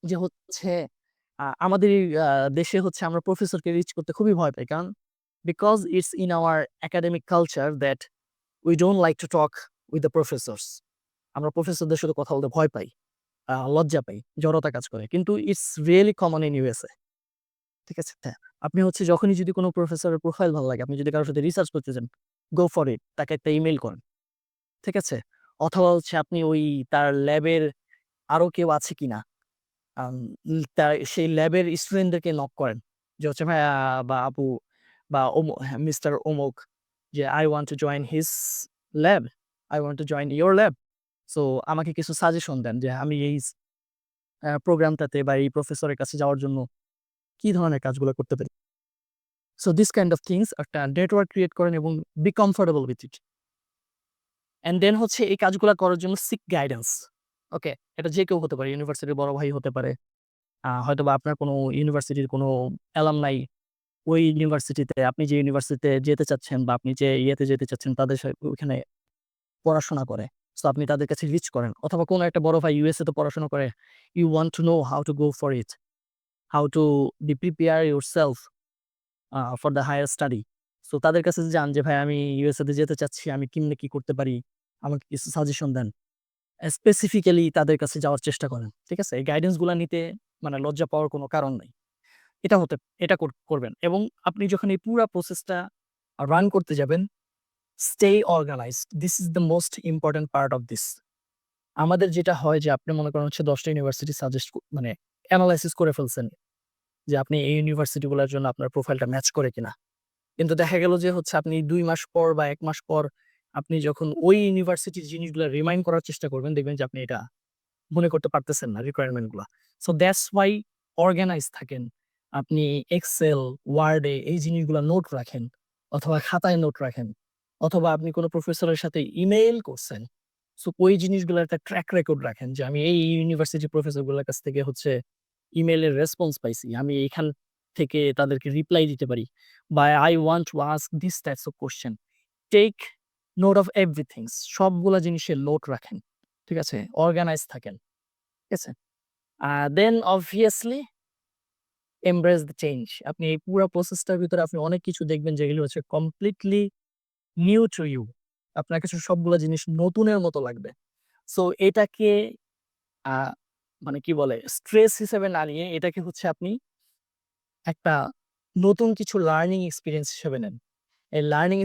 যে হচ্ছে আমাদের এই দেশে হচ্ছে আমরা প্রফেসরকে রিচ করতে খুবই ভয় পাই। কারণ because it's in our academic culture that we don't like to talk with the professors. আমরা প্রফেসরদের সাথে কথা বলতে ভয় পাই, লজ্জা পাই, জড়তা কাজ করে। কিন্তু it's really common in USA. ঠিক আছে? হ্যাঁ, আপনি হচ্ছে যখনই যদি কোনো প্রফেসরের প্রোফাইল ভালো লাগে, আপনি যদি কারো সাথে রিসার্চ করতে চান, গো ফর ইট। তাকে একটা ইমেইল করেন। ঠিক আছে? অথবা হচ্ছে আপনি ওই তার ল্যাবের আরো কেউ আছে কিনা, আম তার সেই ল্যাবের স্টুডেন্টদেরকে নক করেন। যে হচ্ছে ভাইয়া বা আপু বা হ্যাঁ, মিস্টার অমুক, যে I want to join his lab, I want to join your lab. So আমাকে কিছু সাজেশন দেন যে আমি এই প্রোগ্রামটাতে বা এই প্রফেসরের কাছে যাওয়ার জন্য কি ধরনের কাজগুলো করতে পারি। So this kind of things একটা নেটওয়ার্ক ক্রিয়েট করেন এবং be comfortable with it. And then হচ্ছে এই কাজগুলা করার জন্য সিক গাইডেন্স। ওকে? এটা যে কেউ হতে পারে। ইউনিভার্সিটির বড় ভাই হতে পারে। হয়তোবা আপনার কোনো ইউনিভার্সিটির কোনো অ্যালামনাই ওই ইউনিভার্সিটিতে আপনি যে ইউনিভার্সিটিতে যেতে চাচ্ছেন বা আপনি যে ইয়েতে যেতে চাচ্ছেন তাদের ওইখানে পড়াশোনা করে। সো আপনি তাদের কাছে রিচ করেন। অথবা কোনো একটা বড় ভাই ইউএসএ তে পড়াশোনা করে। You want to know how to go for it, how to be prepare yourself for the higher study. So তাদের কাছে যান যে, "ভাই আমি ইউএসএ তে যেতে চাচ্ছি। আমি কেমনে কি করতে পারি? আমাকে কিছু সাজেশন দেন।" স্পেসিফিক্যালি তাদের কাছে যাওয়ার চেষ্টা করেন। ঠিক আছে? এই গাইডেন্স গুলা নিতে মানে লজ্জা পাওয়ার কোনো কারণ নাই। এটা হতে এটা করবেন এবং আপনি যখন এই পুরা প্রসেসটা রান করতে যাবেন, stay organized. This is the most important part of this. আমাদের যেটা হয় যে আপনি মনে করেন হচ্ছে ১০ টা ইউনিভার্সিটি সাজেস্ট মানে এনালাইসিস করে ফেলছেন যে আপনি এই ইউনিভার্সিটি গুলার জন্য আপনার প্রোফাইলটা ম্যাচ করে কিনা। কিন্তু দেখা গেল যে হচ্ছে আপনি ২ মাস পর বা ১ মাস পর আপনি যখন ওই ইউনিভার্সিটির জিনিসগুলা রিমাইন্ড করার চেষ্টা করবেন, দেখবেন যে আপনি এটা মনে করতে পারতেছেন না রিকোয়ারমেন্ট গুলা। সো দ্যাটস ওয়াই অর্গানাইজ থাকেন। আপনি এক্সেল, ওয়ার্ডে এই জিনিসগুলা নোট রাখেন অথবা খাতায় নোট রাখেন অথবা আপনি কোনো প্রফেসরের সাথে ইমেইল করছেন। সো ওই জিনিসগুলার একটা ট্র্যাক রেকর্ড রাখেন যে আমি এই ইউনিভার্সিটি প্রফেসর গুলার কাছ থেকে হচ্ছে ইমেইলের রেসপন্স পাইছি। আমি এইখান থেকে তাদেরকে রিপ্লাই দিতে পারি বা I want to ask these types of question. Take note of everythings. সবগুলা জিনিসের নোট রাখেন। ঠিক আছে? অর্গানাইজ থাকেন। ঠিক আছে? দেন obviously embrace the change. আপনি এই পুরা প্রসেসটার ভিতরে আপনি অনেক কিছু দেখবেন যেগুলো হচ্ছে কমপ্লিটলি নিউ টু ইউ। আপনার কাছে সবগুলা জিনিস নতুনের মতো লাগবে। সো এটাকে আ মানে কি বলে? স্ট্রেস হিসেবে না নিয়ে এটাকে হচ্ছে আপনি একটা নতুন কিছু লার্নিং এক্সপেরিয়েন্স হিসেবে নেন। এই লার্নিং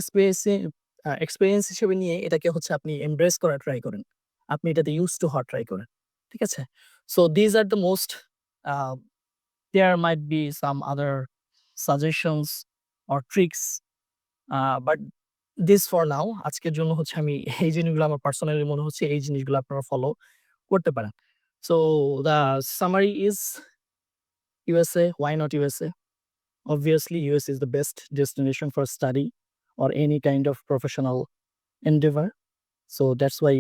এক্সপেরিয়েন্স হিসেবে নিয়ে এটাকে হচ্ছে আপনি এমব্রেস করার ট্রাই করেন। আপনি এটাতে used to হওয়ার ট্রাই করেন। ঠিক আছে? So these are the most a there might be some other suggestions or tricks, but this for now আজকের জন্য হচ্ছে আমি এই জিনিসগুলো আমার পার্সোনালি মনে হচ্ছে এই জিনিসগুলো আপনারা ফলো করতে পারেন। So the summary is USA. Why not USA? Obviously, US is the best destination for study or any kind of professional endeavor. So that's why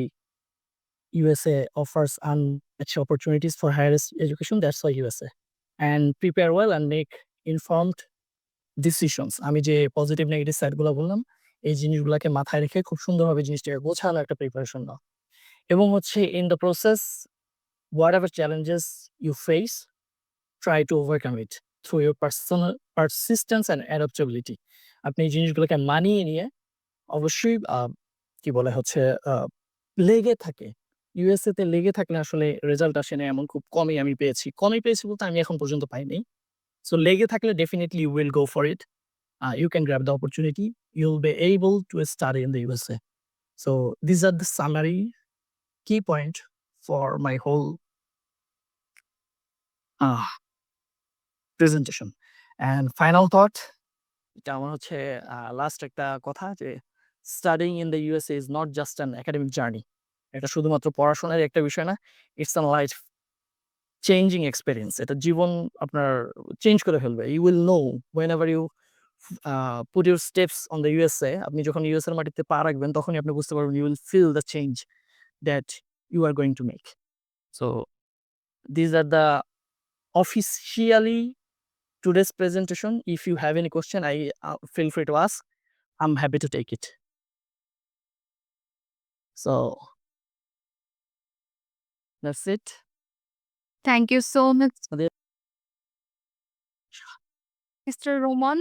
USA offers unmatched opportunities for higher education. That's why USA. And prepare well and make informed decisions. আমি যে পজিটিভ নেগেটিভ সাইড গুলা বললাম, এই জিনিসগুলাকে মাথায় রেখে খুব সুন্দরভাবে জিনিসটাকে গোছানো একটা প্রিপারেশন নাও। এবং হচ্ছে in the process, whatever challenges you face, try to overcome it through your personal persistence and adaptability. আপনি এই জিনিসগুলোকে মানিয়ে নিয়ে অবশ্যই কি বলে হচ্ছে আ লেগে থাকে। ইউএসএ তে লেগে থাকলে আসলে রেজাল্ট আসে না এমন খুব কমই আমি পেয়েছি। কমই পেয়েছি বলতে আমি এখন পর্যন্ত পাইনি। সো লেগে থাকলে definitely you will go for it. You can grab the opportunity. You'll be able to study in the USA. So these are the summary key point for my whole uh, presentation. And final thought, এটা আমার হচ্ছে লাস্ট একটা কথা যে studying in the USA is not just an academic journey. এটা শুধুমাত্র পড়াশোনার একটা বিষয় না। It's a life changing experience. এটা জীবন আপনার চেঞ্জ করে ফেলবে। You will know whenever you put your steps on the USA, আপনি যখন ইউএস এর মাটিতে পা রাখবেন তখনই আপনি বুঝতে পারবেন, you will feel the change that you are going to make. So these are the officially today's presentation. If you have any question, I feel free to ask. I'm happy to take it. So that's it. Thank you so much, Nadia. Mr. Roman,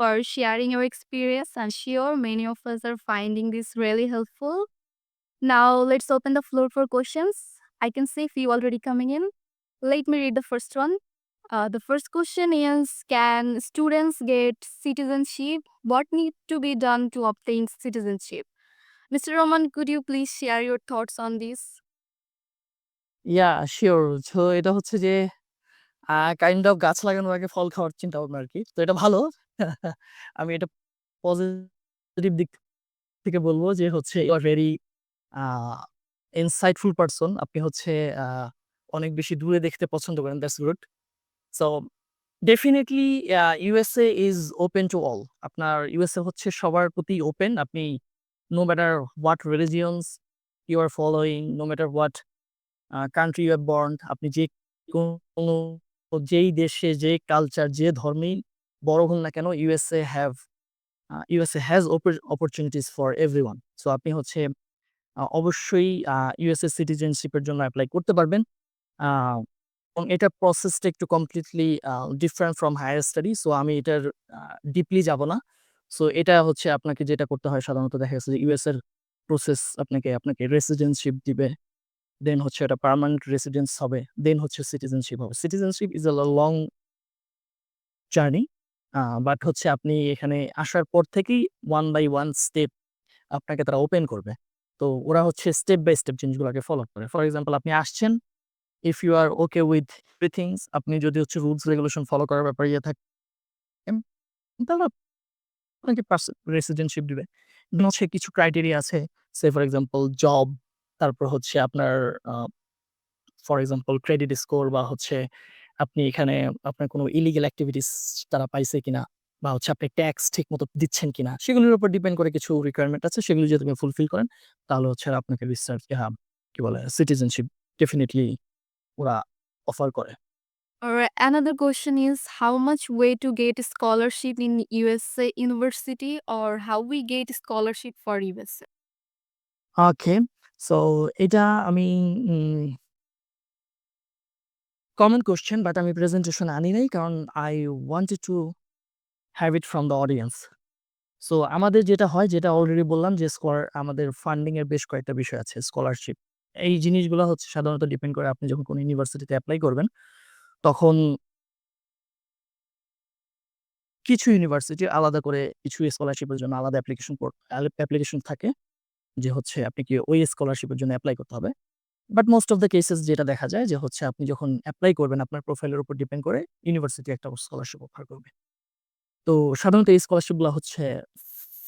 for sharing your experience. I'm sure many of us are finding this really helpful. Now, let's open the floor for questions. I can see a few already coming in. Let me read the first one. The first question is, can students get citizenship? What needs to be done to obtain citizenship? Mr. Roman, could you please share your thoughts on this? Yeah, sure. So এটা হচ্ছে যে কাইন্ড অফ গাছ লাগানোর আগে ফল খাওয়ার চিন্তাভাবনা আরকি। তো এটা ভালো। আমি এটা পজিটিভ দিক থেকে বলব যে হচ্ছে you are very a insightful person. আপনি হচ্ছে আ অনেক বেশি দূরে দেখতে পছন্দ করেন। That's good. So definitely USA is open to all. আপনার USA হচ্ছে সবার প্রতি ওপেন। আপনি no matter what religions you are following, no matter what country you have born, আপনি যে কোনো যেই দেশে, যে কালচার, যে ধর্মেই বড় হন না কেন, USA has opportunities for everyone. So আপনি হচ্ছে অবশ্যই USA সিটিজেনশিপের জন্য এপ্লাই করতে পারবেন। আ এবং এটার প্রসেসটা একটু completely different from higher study. So আমি এটার ডিপলি যাব না। সো এটা হচ্ছে আপনাকে যেটা করতে হয় সাধারণত দেখা গেছে যে ইউএস এর প্রসেস আপনাকে রেসিডেন্সিপ দিবে। দেন হচ্ছে এটা পার্মানেন্ট রেসিডেন্স হবে, দেন হচ্ছে সিটিজেনশিপ হবে। Citizenship is a long journey. But হচ্ছে আপনি এখানে আসার পর থেকেই 1 বাই 1 স্টেপ আপনাকে তারা ওপেন করবে। তো ওরা হচ্ছে স্টেপ বাই স্টেপ জিনিসগুলোকে ফলো করে। ফর এক্সাম্পল আপনি আসছেন, if you are okay with everythings, আপনি যদি হচ্ছে রুলস রেগুলেশন ফলো করার ব্যাপারে ইয়ে থাকেন, তাহলে আপনাকে রেসিডেন্টশিপ দিবে। দেন হচ্ছে কিছু ক্রাইটেরিয়া আছে। সে ফর এক্সাম্পল জব, তারপর হচ্ছে আপনার আ ফর এক্সাম্পল ক্রেডিট স্কোর, বা হচ্ছে আপনি এখানে আপনার কোনো ইলিগাল এক্টিভিটিস তারা পাইছে কিনা, বা হচ্ছে আপনি ট্যাক্স ঠিকমতো দিচ্ছেন কিনা, সেগুলোর উপর ডিপেন্ড করে কিছু রিকোয়ারমেন্ট আছে। সেগুলো যদি আপনি ফুলফিল করেন, তাহলে হচ্ছে আপনাকে কি বলে সিটিজেনশিপ ডেফিনিটলি ওরা অফার করে। Or another question is how much way to get scholarship in USA university or how we get scholarship for USA? Okay. So এটা আমি উম কমন কোয়েশ্চেন, বাট আমি প্রেজেন্টেশন আনি নাই। কারণ I wanted to have it from the audience. So আমাদের যেটা হয়, যেটা অলরেডি বললাম যে আমাদের ফান্ডিং এর বেশ কয়েকটা বিষয় আছে। স্কলারশিপ, এই জিনিসগুলো হচ্ছে সাধারণত ডিপেন্ড করে আপনি যখন কোনো ইউনিভার্সিটিতে এপ্লাই করবেন, তখন কিছু ইউনিভার্সিটি আলাদা করে কিছু স্কলারশিপের জন্য আলাদা অ্যাপ্লিকেশন থাকে, যে হচ্ছে আপনি কি ওই স্কলারশিপের জন্য এপ্লাই করতে হবে। But most of the cases যেটা দেখা যায় যে হচ্ছে আপনি যখন এপ্লাই করবেন, আপনার প্রোফাইলের উপর ডিপেন্ড করে ইউনিভার্সিটি একটা স্কলারশিপ অফার করবে। তো সাধারণত এই স্কলারশিপ গুলা হচ্ছে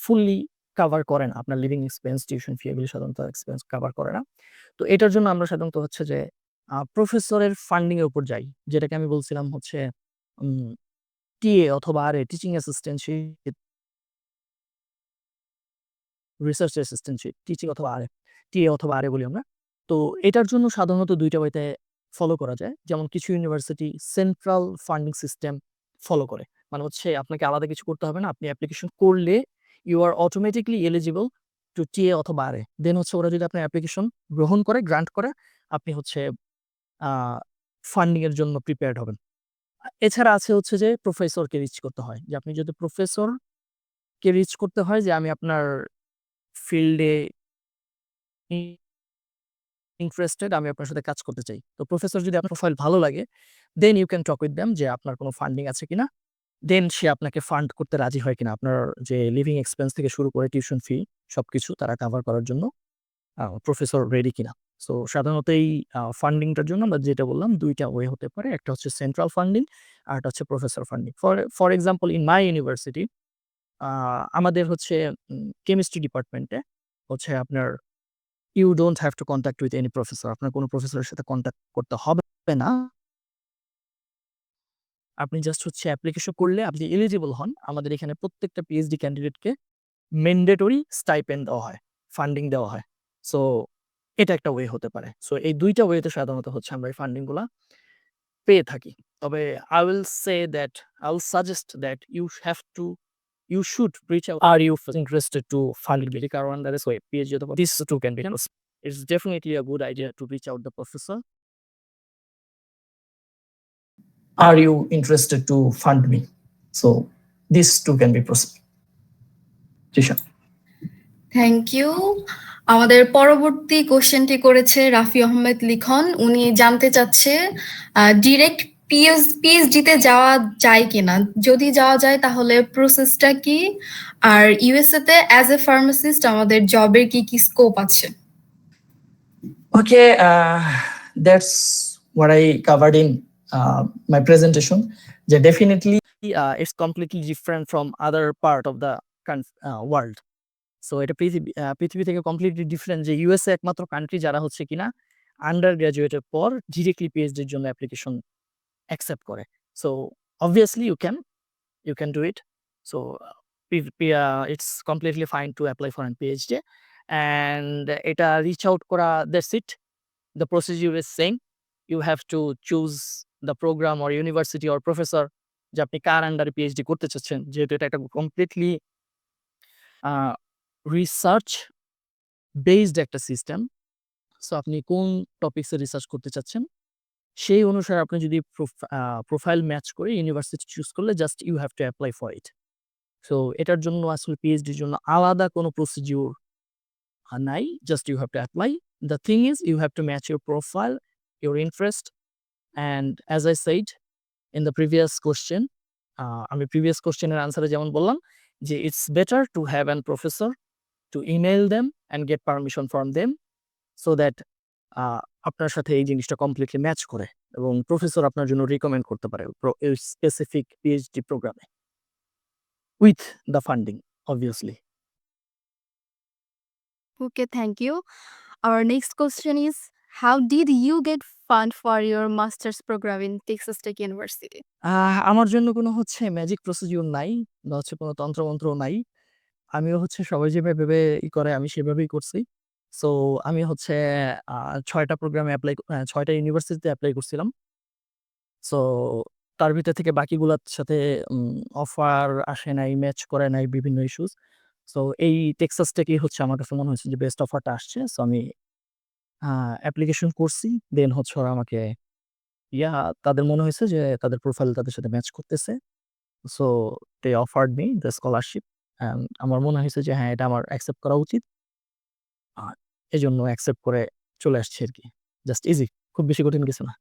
ফুললি কাভার করে না। আপনার লিভিং এক্সপেন্স, টিউশন ফি, এগুলো সাধারণত এক্সপেন্স কাভার করে না। তো এটার জন্য আমরা সাধারণত হচ্ছে যে প্রফেসরের ফান্ডিং এর উপর যাই। যেটাকে আমি বলছিলাম হচ্ছে উম টিএ অথবা RA, teaching assistantship, research assistantship, teaching অথবা আরএ, টিএ অথবা আরএ বলি আমরা। তো এটার জন্য সাধারণত ২ টা ওয়েতে ফলো করা যায়। যেমন কিছু university central funding system follow করে। মানে হচ্ছে আপনাকে আলাদা কিছু করতে হবে না। আপনি অ্যাপ্লিকেশন করলে you are automatically eligible to TA অথবা আরএ। দেন হচ্ছে ওরা যদি আপনার অ্যাপ্লিকেশন গ্রহণ করে, গ্রান্ট করে, আপনি হচ্ছে আ ফান্ডিং এর জন্য প্রিপেয়ার্ড হবেন। এছাড়া আছে হচ্ছে যে প্রফেসরকে রিচ করতে হয়। যে আপনি যদি প্রফেসরকে রিচ করতে হয় যে আমি আপনার ফিল্ডে ই ইন্টারেস্টেড, আমি আপনার সাথে কাজ করতে চাই। তো প্রফেসর যদি আপনার প্রোফাইল ভালো লাগে, then you can talk with them যে আপনার কোন ফান্ডিং আছে কিনা। দেন সে আপনাকে ফান্ড করতে রাজি হয় কিনা। আপনার যে লিভিং এক্সপেন্স থেকে শুরু করে টিউশন ফি সবকিছু তারা কভার করার জন্য প্রফেসর রেডি কিনা। সো সাধারণত এই ফান্ডিং টার জন্য আমরা যেটা বললাম ২ টা ওয়ে হতে পারে। একটা হচ্ছে সেন্ট্রাল ফান্ডিং, আরেকটা হচ্ছে professor funding. For example in my university uh আমাদের হচ্ছে কেমিস্ট্রি ডিপার্টমেন্টে হচ্ছে আপনার you don't have to contact with any professor. আপনার কোন প্রফেসরের সাথে কনট্যাক্ট করতে হবে না। আপনি জাস্ট হচ্ছে অ্যাপ্লিকেশন করলে আপনি এলিজিবল হন। আমাদের এখানে প্রত্যেকটা পিএইচডি ক্যান্ডিডেটকে ম্যান্ডেটরি স্টাইপেন্ড দেওয়া হয়, ফান্ডিং দেওয়া হয়। সো এটা একটা ওয়ে হতে পারে। সো এই ২ টা ওয়েতে সাধারণত হচ্ছে আমরা এই ফান্ডিং গুলা পেয়ে থাকি। তবে I will suggest that you should reach out. Are you interested to fund it? কারণ that is why PhD অথবা these two can be done. It's definitely a good idea to reach out the professor. Are you interested to fund me? So these two can be proceed. Trisha. Thank you. আমাদের পরবর্তী কোশ্চেনটি করেছে রাফি আহমেদ লিখন। উনি জানতে চাচ্ছে ডিরেক্ট পিএইচডিতে যাওয়া যায় কিনা? যদি যাওয়া যায় তাহলে প্রসেসটা কি? আর ইউএসএ তে অ্যাজ এ ফার্মাসিস্ট আমাদের জবের কি স্কোপ আছে? Okay, that's what I covered in my presentation. Yeah, definitely, it's completely different from other part of the world. So এটা পৃথিবী থেকে কমপ্লিটলি ডিফারেন্ট যে ইউএসএ একমাত্র কান্ট্রি যারা হচ্ছে কিনা আন্ডার গ্র্যাজুয়েটের পর ডিরেক্টলি পিএইচডির জন্য অ্যাপ্লিকেশন অ্যাকসেপ্ট করে। So obviously you can do it. So it's completely fine to apply for an PhD and এটা রিচ আউট করা that's it. The procedure is same. You have to choose the program or university or professor যে আপনি কার আন্ডারে পিএইচডি করতে চাচ্ছেন। যেহেতু এটা একটা কমপ্লিটলি রিসার্চ বেসড একটা সিস্টেম। সো আপনি কোন টপিকসে রিসার্চ করতে চাচ্ছেন, সেই অনুসারে আপনি যদি প্রোফাইল ম্যাচ করে ইউনিভার্সিটি চুজ করলে just you have to apply for it. So এটার জন্য আসলে পিএইচডির জন্য আলাদা কোনো প্রসিডিউর নাই। Just you have to apply. the thing is you have to match your profile, your interest, and as I said in the previous question, আমি প্রিভিয়াস কোশ্চেনের আনসারে যেমন বললাম যে it's better to have an professor to email them and get permission from them so that আপনার সাথে এই জিনিসটা কমপ্লিটলি ম্যাচ করে এবং প্রফেসর আপনার জন্য রিকমেন্ড করতে পারে স্পেসিফিক পিএইচডি প্রোগ্রামে with the funding obviously. Okay, thank you. Our next question is, how did you get fund for your master's program in Texas Tech University? আমার জন্য কোনো হচ্ছে ম্যাজিক প্রসিডিউর নাই বা হচ্ছে কোনো তন্ত্রমন্ত্র নাই। আমিও হচ্ছে সবাই যেভাবে ভেবে করে আমি সেভাবেই করছি। সো আমি হচ্ছে ৬ টা প্রোগ্রামে ৬ টা ইউনিভার্সিটিতে এপ্লাই করছিলাম। সো তার ভিতর থেকে বাকিগুলার সাথে অফার আসে নাই, ম্যাচ করে নাই বিভিন্ন ইস্যুস। সো এই টেক্সাস টেকেই হচ্ছে আমার কাছে মনে হয়েছে যে বেস্ট অফারটা আসছে। সো আমি অ্যাপ্লিকেশন করছি। দেন হচ্ছে ওরা আমাকে ইয়া তাদের মনে হয়েছে যে তাদের প্রোফাইল তাদের সাথে ম্যাচ করতেছে। So they offered me the scholarship and আমার মনে হয়েছে যে হ্যাঁ, এটা আমার অ্যাকসেপ্ট করা উচিত। আ এজন্য অ্যাকসেপ্ট করে চলে আসছি আরকি। Just easy. খুব বেশি কঠিন কিছু না।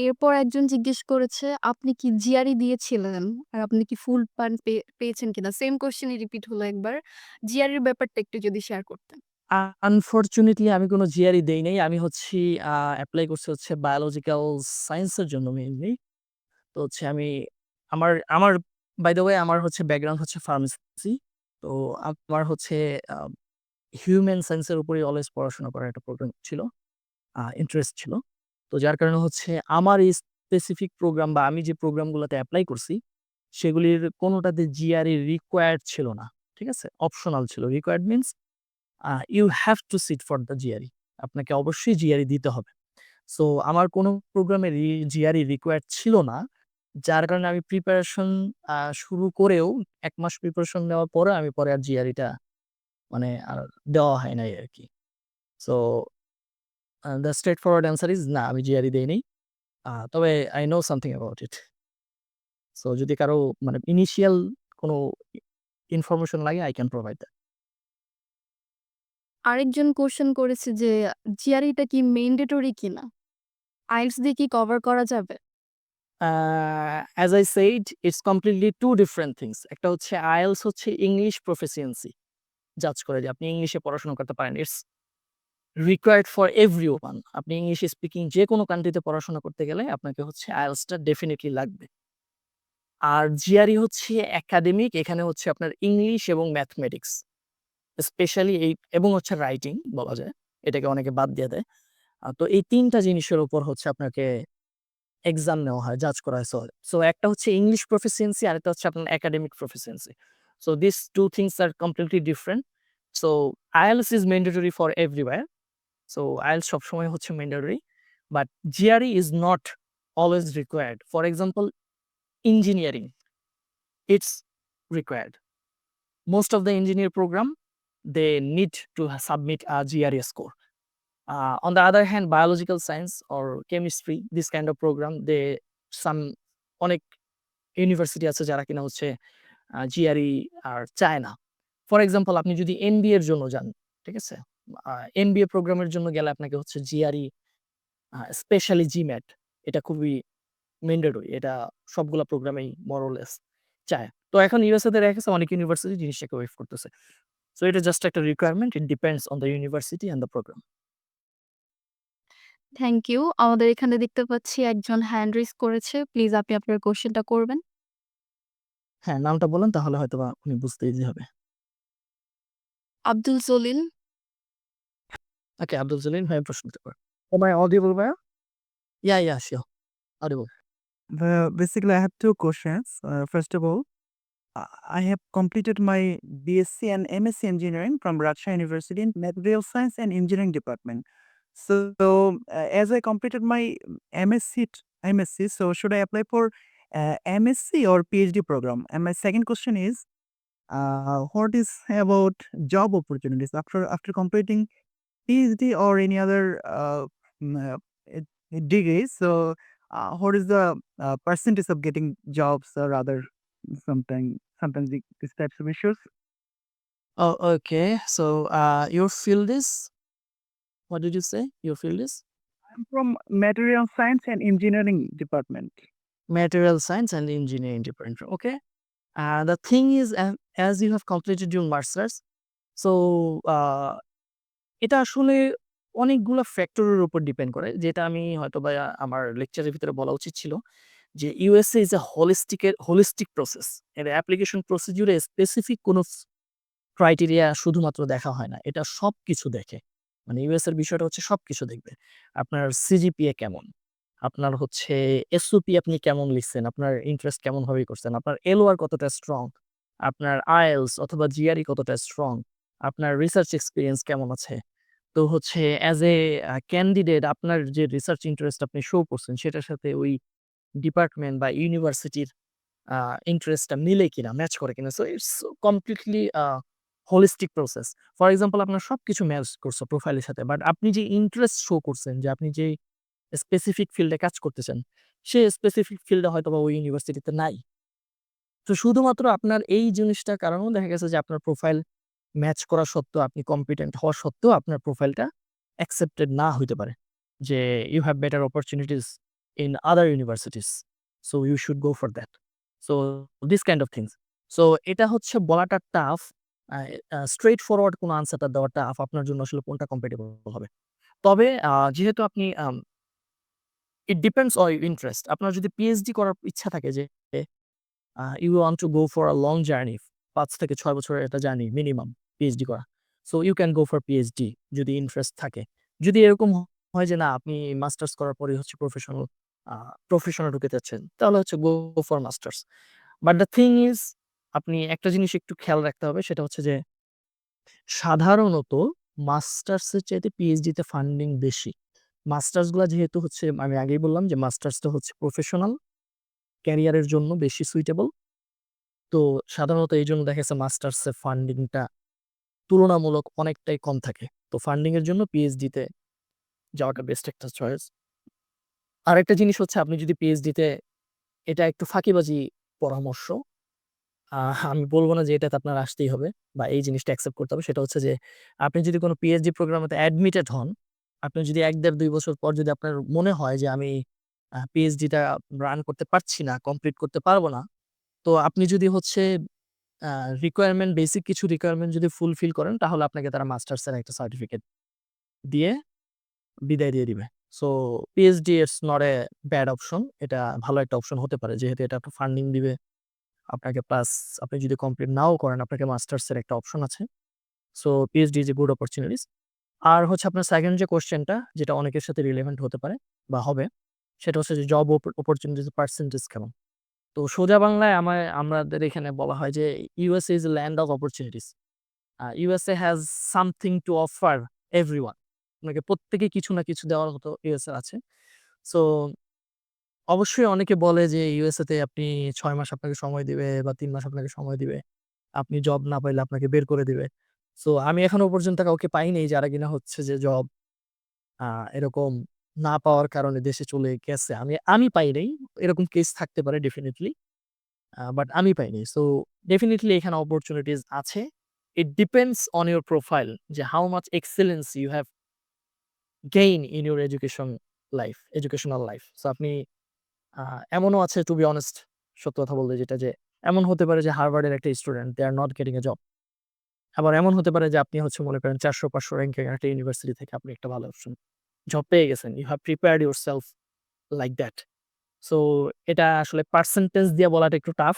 এরপর একজন জিজ্ঞেস করেছে, আপনি কি জিআরই দিয়েছিলেন? আর আপনি কি ফুল ফান্ড পেয়েছেন কিনা? সেম কোয়েশ্চেনই রিপিট হলো একবার। জিআরইর ব্যাপারটা একটু যদি শেয়ার করতেন। আনফরচুনেটলি আমি কোনো জিআরই দেই নাই। আমি হচ্ছি এপ্লাই করছি হচ্ছে বায়োলজিক্যাল সায়েন্সের জন্য মেইনলি। তো হচ্ছে আমি আমার আমার বাই দ্য ওয়ে আমার হচ্ছে ব্যাকগ্রাউন্ড হচ্ছে ফার্মেসি। তো আমার হচ্ছে আ হিউম্যান সায়েন্স এর উপরেই অলওয়েজ পড়াশোনা করার একটা প্রোগ্রাম ছিল। ইন্টারেস্ট ছিল। তো যার কারণে হচ্ছে আমার এই স্পেসিফিক প্রোগ্রাম বা আমি যে প্রোগ্রামগুলোতে এপ্লাই করছি, সেগুলির কোনোটাতে জিআরই রিকোয়ার্ড ছিল না। ঠিক আছে? অপশনাল ছিল। Required means you have to sit for the GRE. আপনাকে অবশ্যই জিআরই দিতে হবে। সো আমার কোনো প্রোগ্রামে জিআরই রিকোয়ার্ড ছিল না। যার কারণে আমি প্রিপারেশন শুরু করেও ১ মাস প্রিপারেশন নেওয়ার পরে আমি পরে আর জিআরইটা মানে আর দেওয়া হয় নাই আরকি। So the straightforward answer is না, আমি জিআরই দেই নাই। তবে I know something about it. So যদি কারো মানে ইনিশিয়াল কোনো ইনফরমেশন লাগে আই ক্যান প্রোভাইড দ্যাট। আরেকজন কোয়েশ্চেন করেছে যে, জিআরইটা কি ম্যান্ডেটরি কিনা? আইএলটিএস দিয়ে কি কভার করা যাবে? As I said it's completely 2 different things. একটা হচ্ছে আইএলটিএস হচ্ছে ইংলিশ প্রফিসিয়েন্সি জাজ করে যে আপনি ইংলিশে পড়াশোনা করতে পারেন। It's required for everyone. আপনি ইংলিশ স্পিকিং যেকোনো কান্ট্রিতে পড়াশোনা করতে গেলে আপনাকে হচ্ছে আইএলটিএসটা ডেফিনিটলি লাগবে। আর জিআরই হচ্ছে একাডেমিক, এখানে হচ্ছে আপনার ইংলিশ এবং ম্যাথমেটিক্স। স্পেশালি এই এবং হচ্ছে রাইটিং বলা যায়। এটাকে অনেকে বাদ দিয়ে দেয়। তো এই ৩ টা জিনিসের উপর হচ্ছে আপনাকে এক্সাম নেওয়া হয়, জাজ করা হয়। সো একটা হচ্ছে ইংলিশ প্রফিসিয়েন্সি, আরেকটা হচ্ছে আপনার academic proficiency. So this 2 things are completely different. So IELTS is mandatory for everywhere. So IELTS সবসময় হচ্ছে mandatory. But GRE is not always required. For example engineering, it's required. Most of the engineer program, they need to submit a GRE score. On the other hand, biological science or chemistry, this kind of program, they some অনেক ইউনিভার্সিটি আছে যারা কিনা হচ্ছে জিআরই আর চায় না। ফর এক্সাম্পল আপনি যদি এমবিএ এর জন্য যান, ঠিক আছে? এমবিএ প্রোগ্রামের জন্য গেলে আপনাকে হচ্ছে জিআরই স্পেশালি জিম্যাট এটা খুবই ম্যান্ডেটরি। এটা সবগুলা প্রোগ্রামেই মোর অর লেস চায়। তো এখন ইউএসএ তে দেখা গেছে অনেক ইউনিভার্সিটি জিনিসটাকে ওয়েভ করতেছে। সো এটা জাস্ট একটা requirement. It depends on the university and the program. Thank you. আমাদের এখানে দেখতে পাচ্ছি একজন হ্যান্ড রেইজ করেছে। প্লিজ আপনি আপনার কোয়েশ্চেনটা করবেন। হ্যাঁ, নামটা বলেন তাহলে হয়তোবা উনি বুঝতে ইজি হবে। আব্দুল জলিল। ওকে, আব্দুল জলিল ভাইয়া প্রশ্ন করতে পারেন। Am I audible, Maya? Yeah sure. Audible. Basically, I have two questions. First of all, I have completed my BSc and MSc Engineering from Rajshahi University in Material Science and Engineering Department. So, as I completed my MSc, so should I apply for MSc or PhD program? And my second question is, what is about job opportunities after completing PhD or any other degrees? So, what is the percentage of getting jobs or other sometimes these types of issues? Oh, okay. So, your field is? What did you say? Your field is? I'm from Material Science and Engineering Department. Material Science and Engineering Department. Okay. The thing is, as you have completed your masters, so এটা আসলে অনেকগুলা ফ্যাক্টরের উপর ডিপেন্ড করে। যেটা আমি হয়তোবা আমার লেকচারের ভিতরে বলা উচিত ছিল। যে USA is a holistic process. এর অ্যাপ্লিকেশন প্রসিডিউরে স্পেসিফিক কোনো ক্রাইটেরিয়া শুধুমাত্র দেখা হয় না। এটা সবকিছু দেখে। মানে US এর বিষয়টা হচ্ছে সবকিছু দেখবে। আপনার CGPA কেমন? আপনার হচ্ছে SOP আপনি কেমন লিখছেন? আপনার ইন্টারেস্ট কেমনভাবে করছেন? আপনার LOR কতটা স্ট্রং? আপনার IELTS অথবা GRE কতটা স্ট্রং? আপনার রিসার্চ এক্সপেরিয়েন্স কেমন আছে? তো হচ্ছে অ্যাজ এ ক্যান্ডিডেট আপনার যে রিসার্চ ইন্টারেস্ট আপনি শো করছেন সেটার সাথে ওই ডিপার্টমেন্ট বা ইউনিভার্সিটির ইন্টারেস্টটা মিলে কিনা, ম্যাচ করে কিনা। So it's completely holistic process. For example আপনার সবকিছু ম্যাচ করছে প্রোফাইলের সাথে। বাট আপনি যে ইন্টারেস্ট শো করছেন যে আপনি যে স্পেসিফিক ফিল্ডে কাজ করতেছেন, সে স্পেসিফিক ফিল্ডে হয়তোবা ওই ইউনিভার্সিটিতে নাই। তো শুধুমাত্র আপনার এই জিনিসটার কারণেও দেখা গেছে যে আপনার প্রোফাইল ম্যাচ করা সত্ত্বেও, আপনি কম্পিটেন্ট হওয়া সত্ত্বেও আপনার প্রোফাইলটা অ্যাকসেপ্টেড না হইতে পারে। যে you have better opportunities in other universities. So you should go for that. So this kind of things. So এটা হচ্ছে বলাটা টাফ। আ স্ট্রেইট ফরওয়ার্ড কোনো আনসারটা দেওয়া টাফ। আপনার জন্য আসলে কোনটা কম্প্যাটেবল হবে। তবে যেহেতু আপনি ইট ডিপেন্ডস অন ইউর ইন্টারেস্ট। আপনার যদি পিএইচডি করার ইচ্ছা থাকে যে you want to go for a long journey ৫ থেকে ৬ বছরের একটা জার্নি মিনিমাম পিএইচডি করা। So you can go for PhD যদি ইন্টারেস্ট থাকে। যদি এরকম হয় যে না আপনি মাস্টার্স করার পরেই হচ্ছে প্রফেশনে ঢুকে যাচ্ছেন, তাহলে হচ্ছে go for masters. But the thing is আপনি একটা জিনিস একটু খেয়াল রাখতে হবে সেটা হচ্ছে যে সাধারণত মাস্টার্সের চাইতে পিএইচডিতে ফান্ডিং বেশি। মাস্টার্স গুলা যেহেতু হচ্ছে আমি আগেই বললাম যে মাস্টার্সটা হচ্ছে প্রফেশনাল ক্যারিয়ারের জন্য বেশি সুইটেবল। তো সাধারণত এইজন্য দেখা গেছে মাস্টার্সের ফান্ডিংটা তুলনামূলক অনেকটাই কম থাকে। তো ফান্ডিং এর জন্য পিএইচডিতে যাওয়াটা বেস্ট একটা চয়েস। আরেকটা জিনিস হচ্ছে আপনি যদি পিএইচডিতে এটা একটু ফাঁকিবাজি পরামর্শ। আমি বলব না যে এটাতে আপনার আসতেই হবে বা এই জিনিসটা অ্যাকসেপ্ট করতে হবে। সেটা হচ্ছে যে আপনি যদি কোনো পিএইচডি প্রোগ্রামেতে অ্যাডমিটেড হন, আপনি যদি ১, ১.৫, ২ বছর পর যদি আপনার মনে হয় যে আমি পিএইচডিটা রান করতে পারছি না, কমপ্লিট করতে পারব না। তো আপনি যদি হচ্ছে আ বেসিক কিছু রিকোয়ারমেন্ট যদি ফুলফিল করেন তাহলে আপনাকে তারা মাস্টার্সের একটা সার্টিফিকেট দিয়ে বিদায় দিয়ে দিবে। So PhD it's not a bad option. এটা ভালো একটা অপশন হতে পারে। যেহেতু এটা আপনার ফান্ডিং দিবে আপনাকে প্লাস আপনি যদি কমপ্লিট নাও করেন আপনাকে মাস্টার্সের একটা অপশন আছে। So PhD is a good opportunities. আর হচ্ছে আপনার 2nd যে কোয়েশ্চেনটা যেটা অনেকের সাথে রিলেভেন্ট হতে পারে বা হবে সেটা হচ্ছে যে জব অপরচুনিটিস পার্সেন্টেজ কেমন? তো সোজা বাংলায় আমাদের এখানে বলা হয় যে USA is A land of opportunities. USA has something to offer everyone. আপনাকে প্রত্যেকে কিছু না কিছু দেওয়ার মতো USA আছে। সো অবশ্যই অনেকে বলে যে USA তে আপনি ৬ মাস আপনাকে সময় দিবে বা ৩ মাস আপনাকে সময় দিবে। আপনি জব না পাইলে আপনাকে বের করে দিবে। সো আমি এখনো পর্যন্ত কাউকে পাই নাই যারা কিনা হচ্ছে যে জব আ এরকম না পাওয়ার কারণে দেশে চলে গেছে। আমি পাই নাই। এরকম কেস থাকতে পারে ডেফিনিটলি। বাট আমি পাইনি। সো ডেফিনিটলি এখানে অপরচুনিটিস আছে। It depends on your profile যে how much excellence you have gain in your educational life. So আপনি আ এমনও আছে টু বি অনেস্ট সত্য কথা বলতে যেটা যে এমন হতে পারে যে হার্ভার্ডের একটা student they are not getting a job. আবার এমন হতে পারে যে আপনি হচ্ছে মনে করেন ৪০০-৫০০ র‍্যাংকের একটা ইউনিভার্সিটি থেকে আপনি একটা ভালো অপশন জব পেয়ে গেছেন। You have prepared yourself like that. So এটা আসলে পার্সেন্টেজ দিয়ে বলাটা একটু টাফ।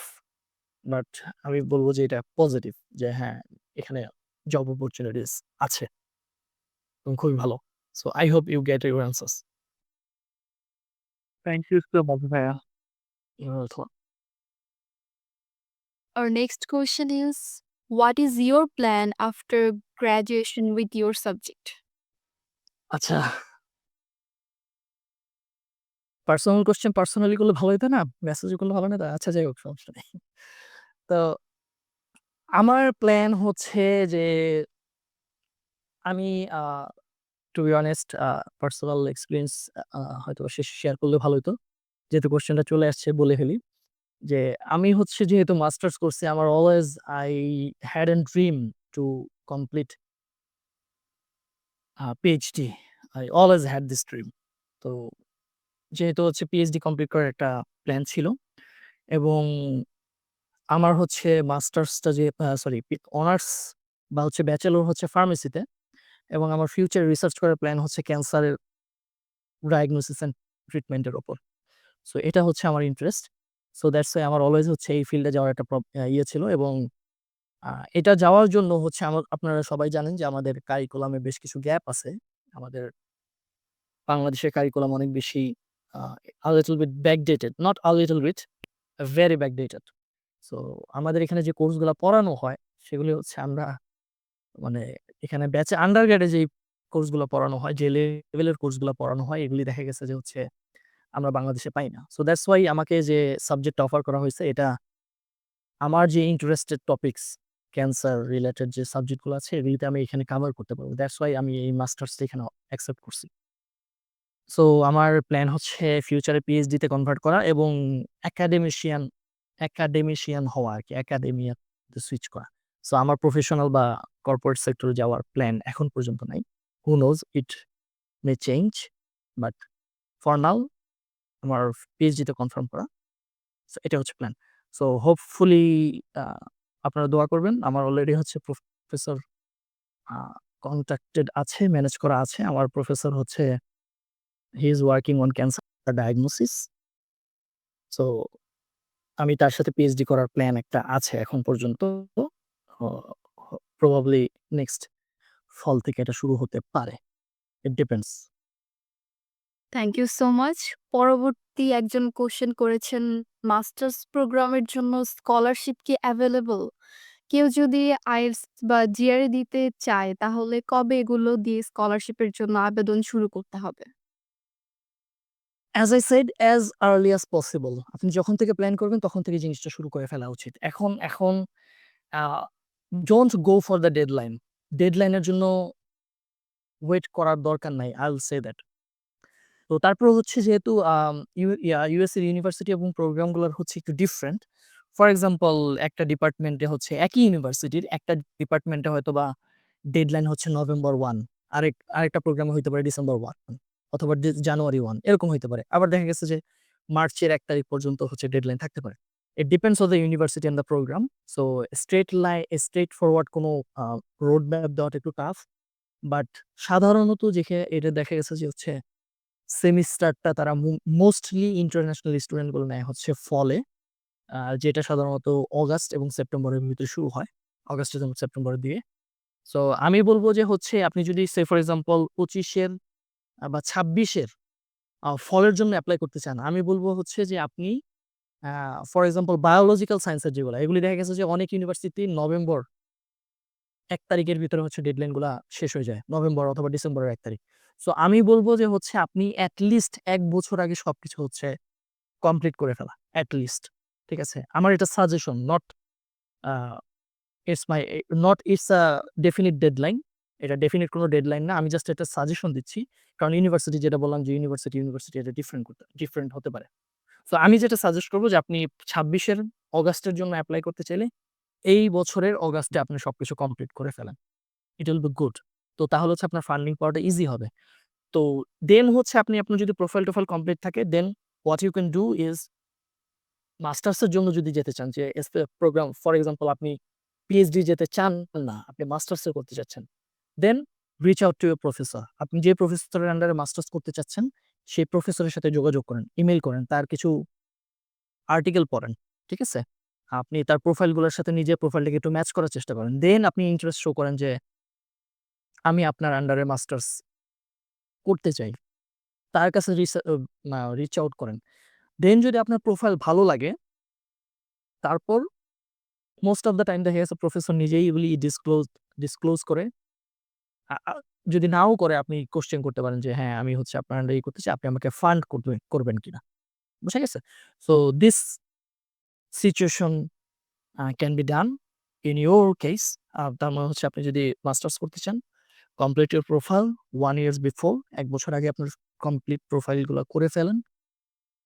বাট আমি বলব যে এটা পজিটিভ যে হ্যাঁ, এখানে জব অপরচুনিটিস আছে এবং খুবই ভালো। So I hope you get your answers. Thank you so much, ভাইয়া। You're welcome. Our next question is, what is your plan after graduation with your subject? আচ্ছা, পার্সোনাল কোয়েশ্চেন পার্সোনালি করলে ভালো হইতো না? মেসেজে করলে ভালো না তো? আচ্ছা যাই হোক সমস্যা নেই। তো আমার প্ল্যান হচ্ছে যে আমি uh to be honest personal experience হয়তোবা শেয়ার করলে ভালো হইতো। যেহেতু কোয়েশ্চেনটা চলে আসছে বলে ফেলি। যে আমি হচ্ছে যেহেতু মাস্টার্স করছি আমার always I had N dream to complete PhD. I always had this dream. তো যেহেতু হচ্ছে পিএইচডি কমপ্লিট করার একটা প্ল্যান ছিল এবং আমার হচ্ছে মাস্টার্সটা যে সরি অনার্স বা হচ্ছে ব্যাচেলর হচ্ছে ফার্মেসিতে এবং আমার ফিউচার রিসার্চ করার প্ল্যান হচ্ছে ক্যান্সারের ডায়াগনোসিস অ্যান্ড ট্রিটমেন্টের ওপর। সো এটা হচ্ছে আমার ইন্টারেস্ট। সো দ্যাটস ওয়াই আমার অলওয়েজ হচ্ছে এই ফিল্ডে যাওয়ার একটা ইয়ে ছিল এবং এটা যাওয়ার জন্য হচ্ছে আপনারা সবাই জানেন যে আমাদের কারিকুলামে বেশ কিছু গ্যাপ আছে। আমাদের বাংলাদেশের কারিকুলাম অনেক বেশি a little bit backdated, not a little bit, very backdated. So আমাদের এখানে যে কোর্সগুলা পড়ানো হয় সেগুলি হচ্ছে আমরা মানে এখানে ব্যাচে আন্ডারগ্রেডে যেই কোর্সগুলো পড়ানো হয়, যে লেভেলের কোর্সগুলো পড়ানো হয় এগুলি দেখা গেছে যে হচ্ছে আমরা বাংলাদেশে পাই না। সো দ্যাটস ওয়াই আমাকে যে সাবজেক্টটা অফার করা হয়েছে এটা আমার যে ইন্টারেস্টেড টপিকস ক্যান্সার রিলেটেড যে সাবজেক্টগুলো আছে এগুলিতে আমি এখানে কভার করতে পারবো। দ্যাটস ওয়াই আমি এই মাস্টার্সটা এখানে অ্যাকসেপ্ট করছি। সো আমার প্ল্যান হচ্ছে ফিউচারে পিএইচডিতে কনভার্ট করা এবং একাডেমিশিয়ান হওয়া আরকি। একাডেমিয়াতে সুইচ করা। সো আমার প্রফেশনাল বা কর্পোরেট সেক্টরে যাওয়ার প্ল্যান এখন পর্যন্ত নাই। Who knows it May change but for now আমার পিএইচডিতে কনফার্ম করা। সো এটা হচ্ছে প্ল্যান। সো হোপফুলি আ আপনারা দোয়া করবেন। আমার অলরেডি হচ্ছে প্রফেসর আ কনট্যাক্টেড আছে, ম্যানেজ করা আছে। আমার প্রফেসর হচ্ছে he is working on cancer diagnosis. So আমি তার সাথে পিএইচডি করার প্ল্যান একটা আছে এখন পর্যন্ত। হ হ প্রবাবলি নেক্সট ফল থেকে এটা শুরু হতে পারে। It depends. Thank you so much. পরবর্তী একজন কোয়েশ্চেন করেছেন, মাস্টার্স প্রোগ্রামের জন্য স্কলারশিপ কি অ্যাভেলেবল? কেউ যদি আইএলটিএস বা জিআরই দিতে চায় তাহলে কবে এগুলো দিয়ে স্কলারশিপের জন্য আবেদন শুরু করতে হবে? As I said as early as possible. আপনি যখন থেকে প্ল্যান করবেন তখন থেকে জিনিসটা শুরু করে ফেলা উচিত। এখন I don't go for the deadline. ডেডলাইনের জন্য ওয়েট করার দরকার নাই। I will say that. তো তারপরে হচ্ছে যেহেতু ইউএস এর ইউনিভার্সিটি এবং প্রোগ্রামগুলোর হচ্ছে একটু ডিফারেন্ট। ফর এক্সাম্পল একটা ডিপার্টমেন্টে হচ্ছে একই ইউনিভার্সিটির একটা ডিপার্টমেন্টে হয়তোবা ডেডলাইন হচ্ছে নভেম্বর 1, আরেকটা প্রোগ্রামে হইতে পারে ডিসেম্বর 1 অথবা জানুয়ারি 1 এরকম হইতে পারে। আবার দেখা গেছে যে মার্চের ১ তারিখ পর্যন্ত হচ্ছে ডেডলাইন থাকতে পারে। It depends on the university and the program. So straightforward কোনো রোড ম্যাপ দেওয়াটা একটু টাফ। বাট সাধারণত এটা দেখা গেছে যে হচ্ছে সেমিস্টারটা তারা মোস্টলি ইন্টারন্যাশনাল স্টুডেন্টগুলো নেয় হচ্ছে ফলে। যেটা সাধারণত অগাস্ট এবং সেপ্টেম্বরের ভিতরে শুরু হয়। অগাস্ট এবং সেপ্টেম্বরের দিকে। সো আমি বলব যে হচ্ছে আপনি যদি সে ফর এক্সাম্পল ২৫ এর বা ২৬ এর ফলের জন্য এপ্লাই করতে চান, আমি বলব হচ্ছে যে আপনি আ ফর এক্সাম্পল বায়োলজিক্যাল সায়েন্স এর যেগুলা, এগুলি দেখা গেছে যে অনেক ইউনিভার্সিটি নভেম্বর ১ তারিখের ভিতরে হচ্ছে ডেডলাইন গুলা শেষ হয়ে যায়। নভেম্বর অথবা ডিসেম্বরের ১ তারিখ। সো আমি বলব যে হচ্ছে আপনি এট লিস্ট ১ বছর আগে সবকিছু হচ্ছে কমপ্লিট করে ফেলা। At least. ঠিক আছে? আমার এটা suggestion a it's my not it's a definite deadline. এটা ডেফিনিট কোনো ডেডলাইন না। আমি জাস্ট একটা সাজেশন দিচ্ছি। কারণ ইউনিভার্সিটি যেটা বললাম যে ইউনিভার্সিটি এটা ডিফারেন্ট হতে পারে। সো আমি যেটা সাজেস্ট করব যে আপনি ২৬ এর অগাস্টের জন্য এপ্লাই করতে চাইলে এই বছরের অগাস্টে আপনি সবকিছু কমপ্লিট করে ফেলেন। ইট উইল বি গুড। তো তাহলে হচ্ছে আপনার ফান্ডিং পাওয়াটা ইজি হবে। তো দেন হচ্ছে আপনার যদি প্রোফাইল-টোফাইল কমপ্লিট থাকে then what you can do is মাস্টার্সের জন্য যদি যেতে চান যে প্রোগ্রাম ফর এক্সাম্পল আপনি পিএইচডি যেতে চান না, আপনি মাস্টার্স এ করতে চাচ্ছেন। Then reach out to your professor. আপনি যে প্রফেসরের আন্ডারে মাস্টার্স করতে চাচ্ছেন, সেই প্রফেসরের সাথে যোগাযোগ করেন, ইমেইল করেন, তার কিছু আর্টিকেল পড়েন। ঠিক আছে? আপনি তার প্রোফাইলগুলোর সাথে নিজের প্রোফাইলটাকে একটু ম্যাচ করার চেষ্টা করেন। দেন আপনি ইন্টারেস্ট শো করেন যে আমি আপনার আন্ডারে মাস্টার্স করতে চাই। তার কাছে রিচ আউট করেন। দেন যদি আপনার প্রোফাইল ভালো লাগে, তারপর মোস্ট অফ দ্যা টাইম দেখা গেছে প্রফেসর নিজেই এগুলি ডিসক্লোজ করে। আ আ যদি নাও করে আপনি কোয়েশ্চেন করতে পারেন যে, "হ্যাঁ, আমি হচ্ছে আপনার আন্ডারে করতে চাই। আপনি আমাকে ফান্ড করবেন কিনা?" বুঝা গেছে? So this situation can be done in your case. তার মানে হচ্ছে আপনি যদি মাস্টার্স করতে চান, complete your profile 1 years before ১ বছর আগে আপনার কমপ্লিট প্রোফাইল গুলা করে ফেলেন।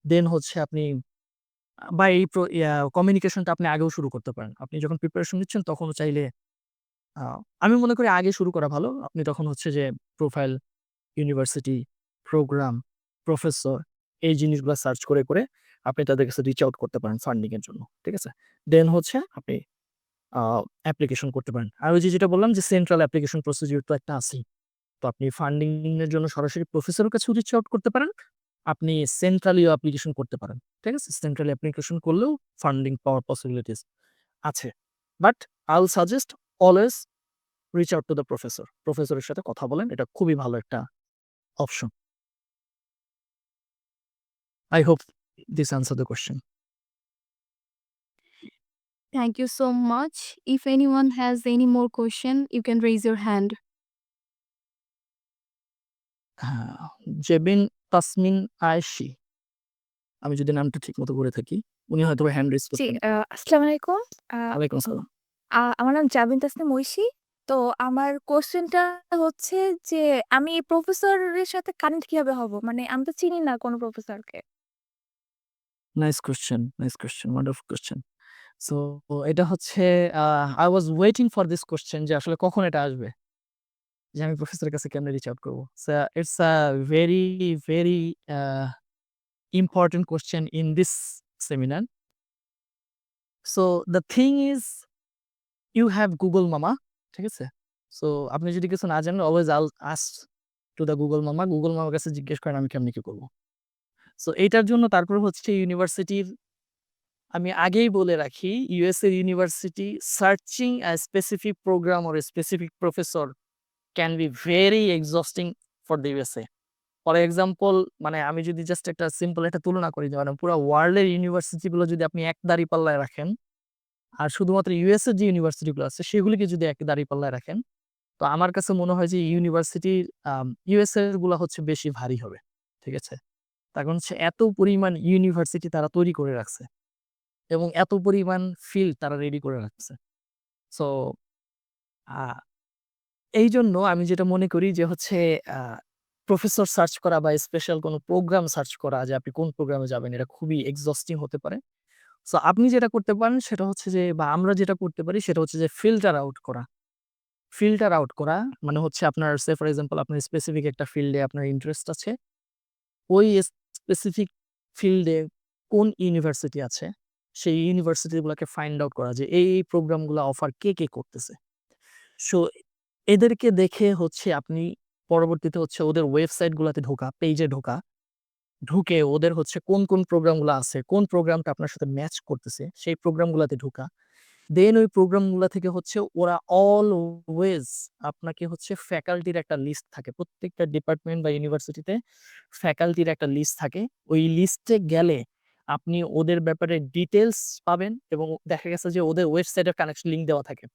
দেন হচ্ছে আপনি বা এই কমিউনিকেশনটা আপনি আগেও শুরু করতে পারেন। আপনি যখন প্রিপারেশন নিচ্ছেন তখনও চাইলে আমি মনে করি আগে শুরু করা ভালো। আপনি তখন হচ্ছে যে প্রোফাইল, ইউনিভার্সিটি, প্রোগ্রাম, প্রফেসর এই জিনিসগুলা সার্চ করে আপনি তাদের কাছে রিচ আউট করতে পারেন ফান্ডিং এর জন্য। ঠিক আছে? দেন হচ্ছে আপনি আ অ্যাপ্লিকেশন করতে পারেন। আর ওই যে যেটা বললাম যে সেন্ট্রাল অ্যাপ্লিকেশন প্রসিডিউর তো একটা আছেই। তো আপনি ফান্ডিং এর জন্য সরাসরি প্রফেসরের কাছেও রিচ আউট করতে পারেন। আপনি সেন্ট্রালিও অ্যাপ্লিকেশন করতে পারেন। ঠিক আছে? সেন্ট্রালি অ্যাপ্লিকেশন করলেও ফান্ডিং পাওয়ার পসিবিলিটিস আছে। But I will suggest always reach out to the professor. প্রফেসরের সাথে কথা বলেন। এটা খুবই ভালো একটা option. I hope this answered the question. Thank you so much. If anyone has any more question, you can raise your hand. হ্যাঁ, জেবিন তাসমিন আয়েশি। আমি যদি নামটা ঠিকমতো করে থাকি, উনি হয়তোবা হ্যান্ড রেইজ জি, করতেন। আসসালামু আলাইকুম। ওয়ালাইকুম আসসালাম। আমার নাম জাবিন তাসনিম ঐশী। তো আমার কোয়েশ্চেনটা হচ্ছে যে আমি প্রফেসরের সাথে কানেক্ট কিভাবে হব? মানে আমি তো চিনি না কোনো প্রফেসরকে। Nice question, nice question, wonderful question. So এটা হচ্ছে I was waiting for this question যে আসলে কখন এটা আসবে? যে আমি প্রফেসরের কাছে কেমনে রিচ আউট করব? So it's a very, very uh important question in this seminar. So the thing is you have Google মামা। ঠিক আছে? সো আপনি যদি কিছু না জানেন always Al ask to the Google মামা। Google মামার কাছে জিজ্ঞেস করেন আমি কেমনে কি করব? সো এইটার জন্য তারপর হচ্ছে ইউনিভার্সিটির আমি আগেই বলে রাখি ইউএস এর university searching a specific program or a specific professor can be very exhausting for the USA. For example মানে আমি যদি জাস্ট একটা সিম্পল একটা তুলনা করি যে মানে পুরা ওয়ার্ল্ডের ইউনিভার্সিটি গুলো যদি আপনি এক দাঁড়িপাল্লায় রাখেন, আর শুধুমাত্র ইউএস এর যে ইউনিভার্সিটি গুলো আছে সেগুলিকে যদি এক দাঁড়িপাল্লায় রাখেন, তো আমার কাছে মনে হয় যে ইউনিভার্সিটির ইউএস এর গুলা হচ্ছে বেশি ভারী হবে। ঠিক আছে? তার কারণ হচ্ছে এত পরিমাণ ইউনিভার্সিটি তারা তৈরি করে রাখছে এবং এত পরিমাণ ফিল্ড তারা রেডি করে রাখছে। সো আ এইজন্য আমি যেটা মনে করি যে হচ্ছে আ প্রফেসর সার্চ করা বা স্পেশাল কোনো প্রোগ্রাম সার্চ করা যে আপনি কোন প্রোগ্রামে যাবেন এটা খুবই এক্সহস্টিং হতে পারে। সো আপনি যেটা করতে পারেন সেটা হচ্ছে যে বা আমরা যেটা করতে পারি সেটা হচ্ছে যে ফিল্টার আউট করা। ফিল্টার আউট করা মানে হচ্ছে আপনার সে ফর এক্সাম্পল আপনার স্পেসিফিক একটা ফিল্ডে আপনার ইন্টারেস্ট আছে। ওই স্পেসিফিক ফিল্ডে কোন ইউনিভার্সিটি আছে, সেই ইউনিভার্সিটি গুলাকে ফাইন্ড আউট করা যে এই প্রোগ্রামগুলা অফার কে করতেছে। সো এদেরকে দেখে হচ্ছে আপনি পরবর্তীতে হচ্ছে ওদের ওয়েবসাইট গুলাতে ঢোকা, পেজে ঢোকা, ঢুকে ওদের হচ্ছে কোন প্রোগ্রামগুলা আছে, কোন প্রোগ্রামটা আপনার সাথে ম্যাচ করতেছে, সেই প্রোগ্রামগুলাতে ঢোকা। দেন ওই প্রোগ্রামগুলা থেকে হচ্ছে ওরা অলওয়েজ আপনাকে হচ্ছে ফ্যাকাল্টির একটা লিস্ট থাকে। প্রত্যেকটা ডিপার্টমেন্ট বা ইউনিভার্সিটিতে ফ্যাকাল্টির একটা লিস্ট থাকে। ওই লিস্টে গেলে আপনি ওদের ব্যাপারে ডিটেইলস পাবেন এবং দেখা গেছে যে ওদের ওয়েবসাইটের কানেকশন লিঙ্ক দেওয়া থাকে।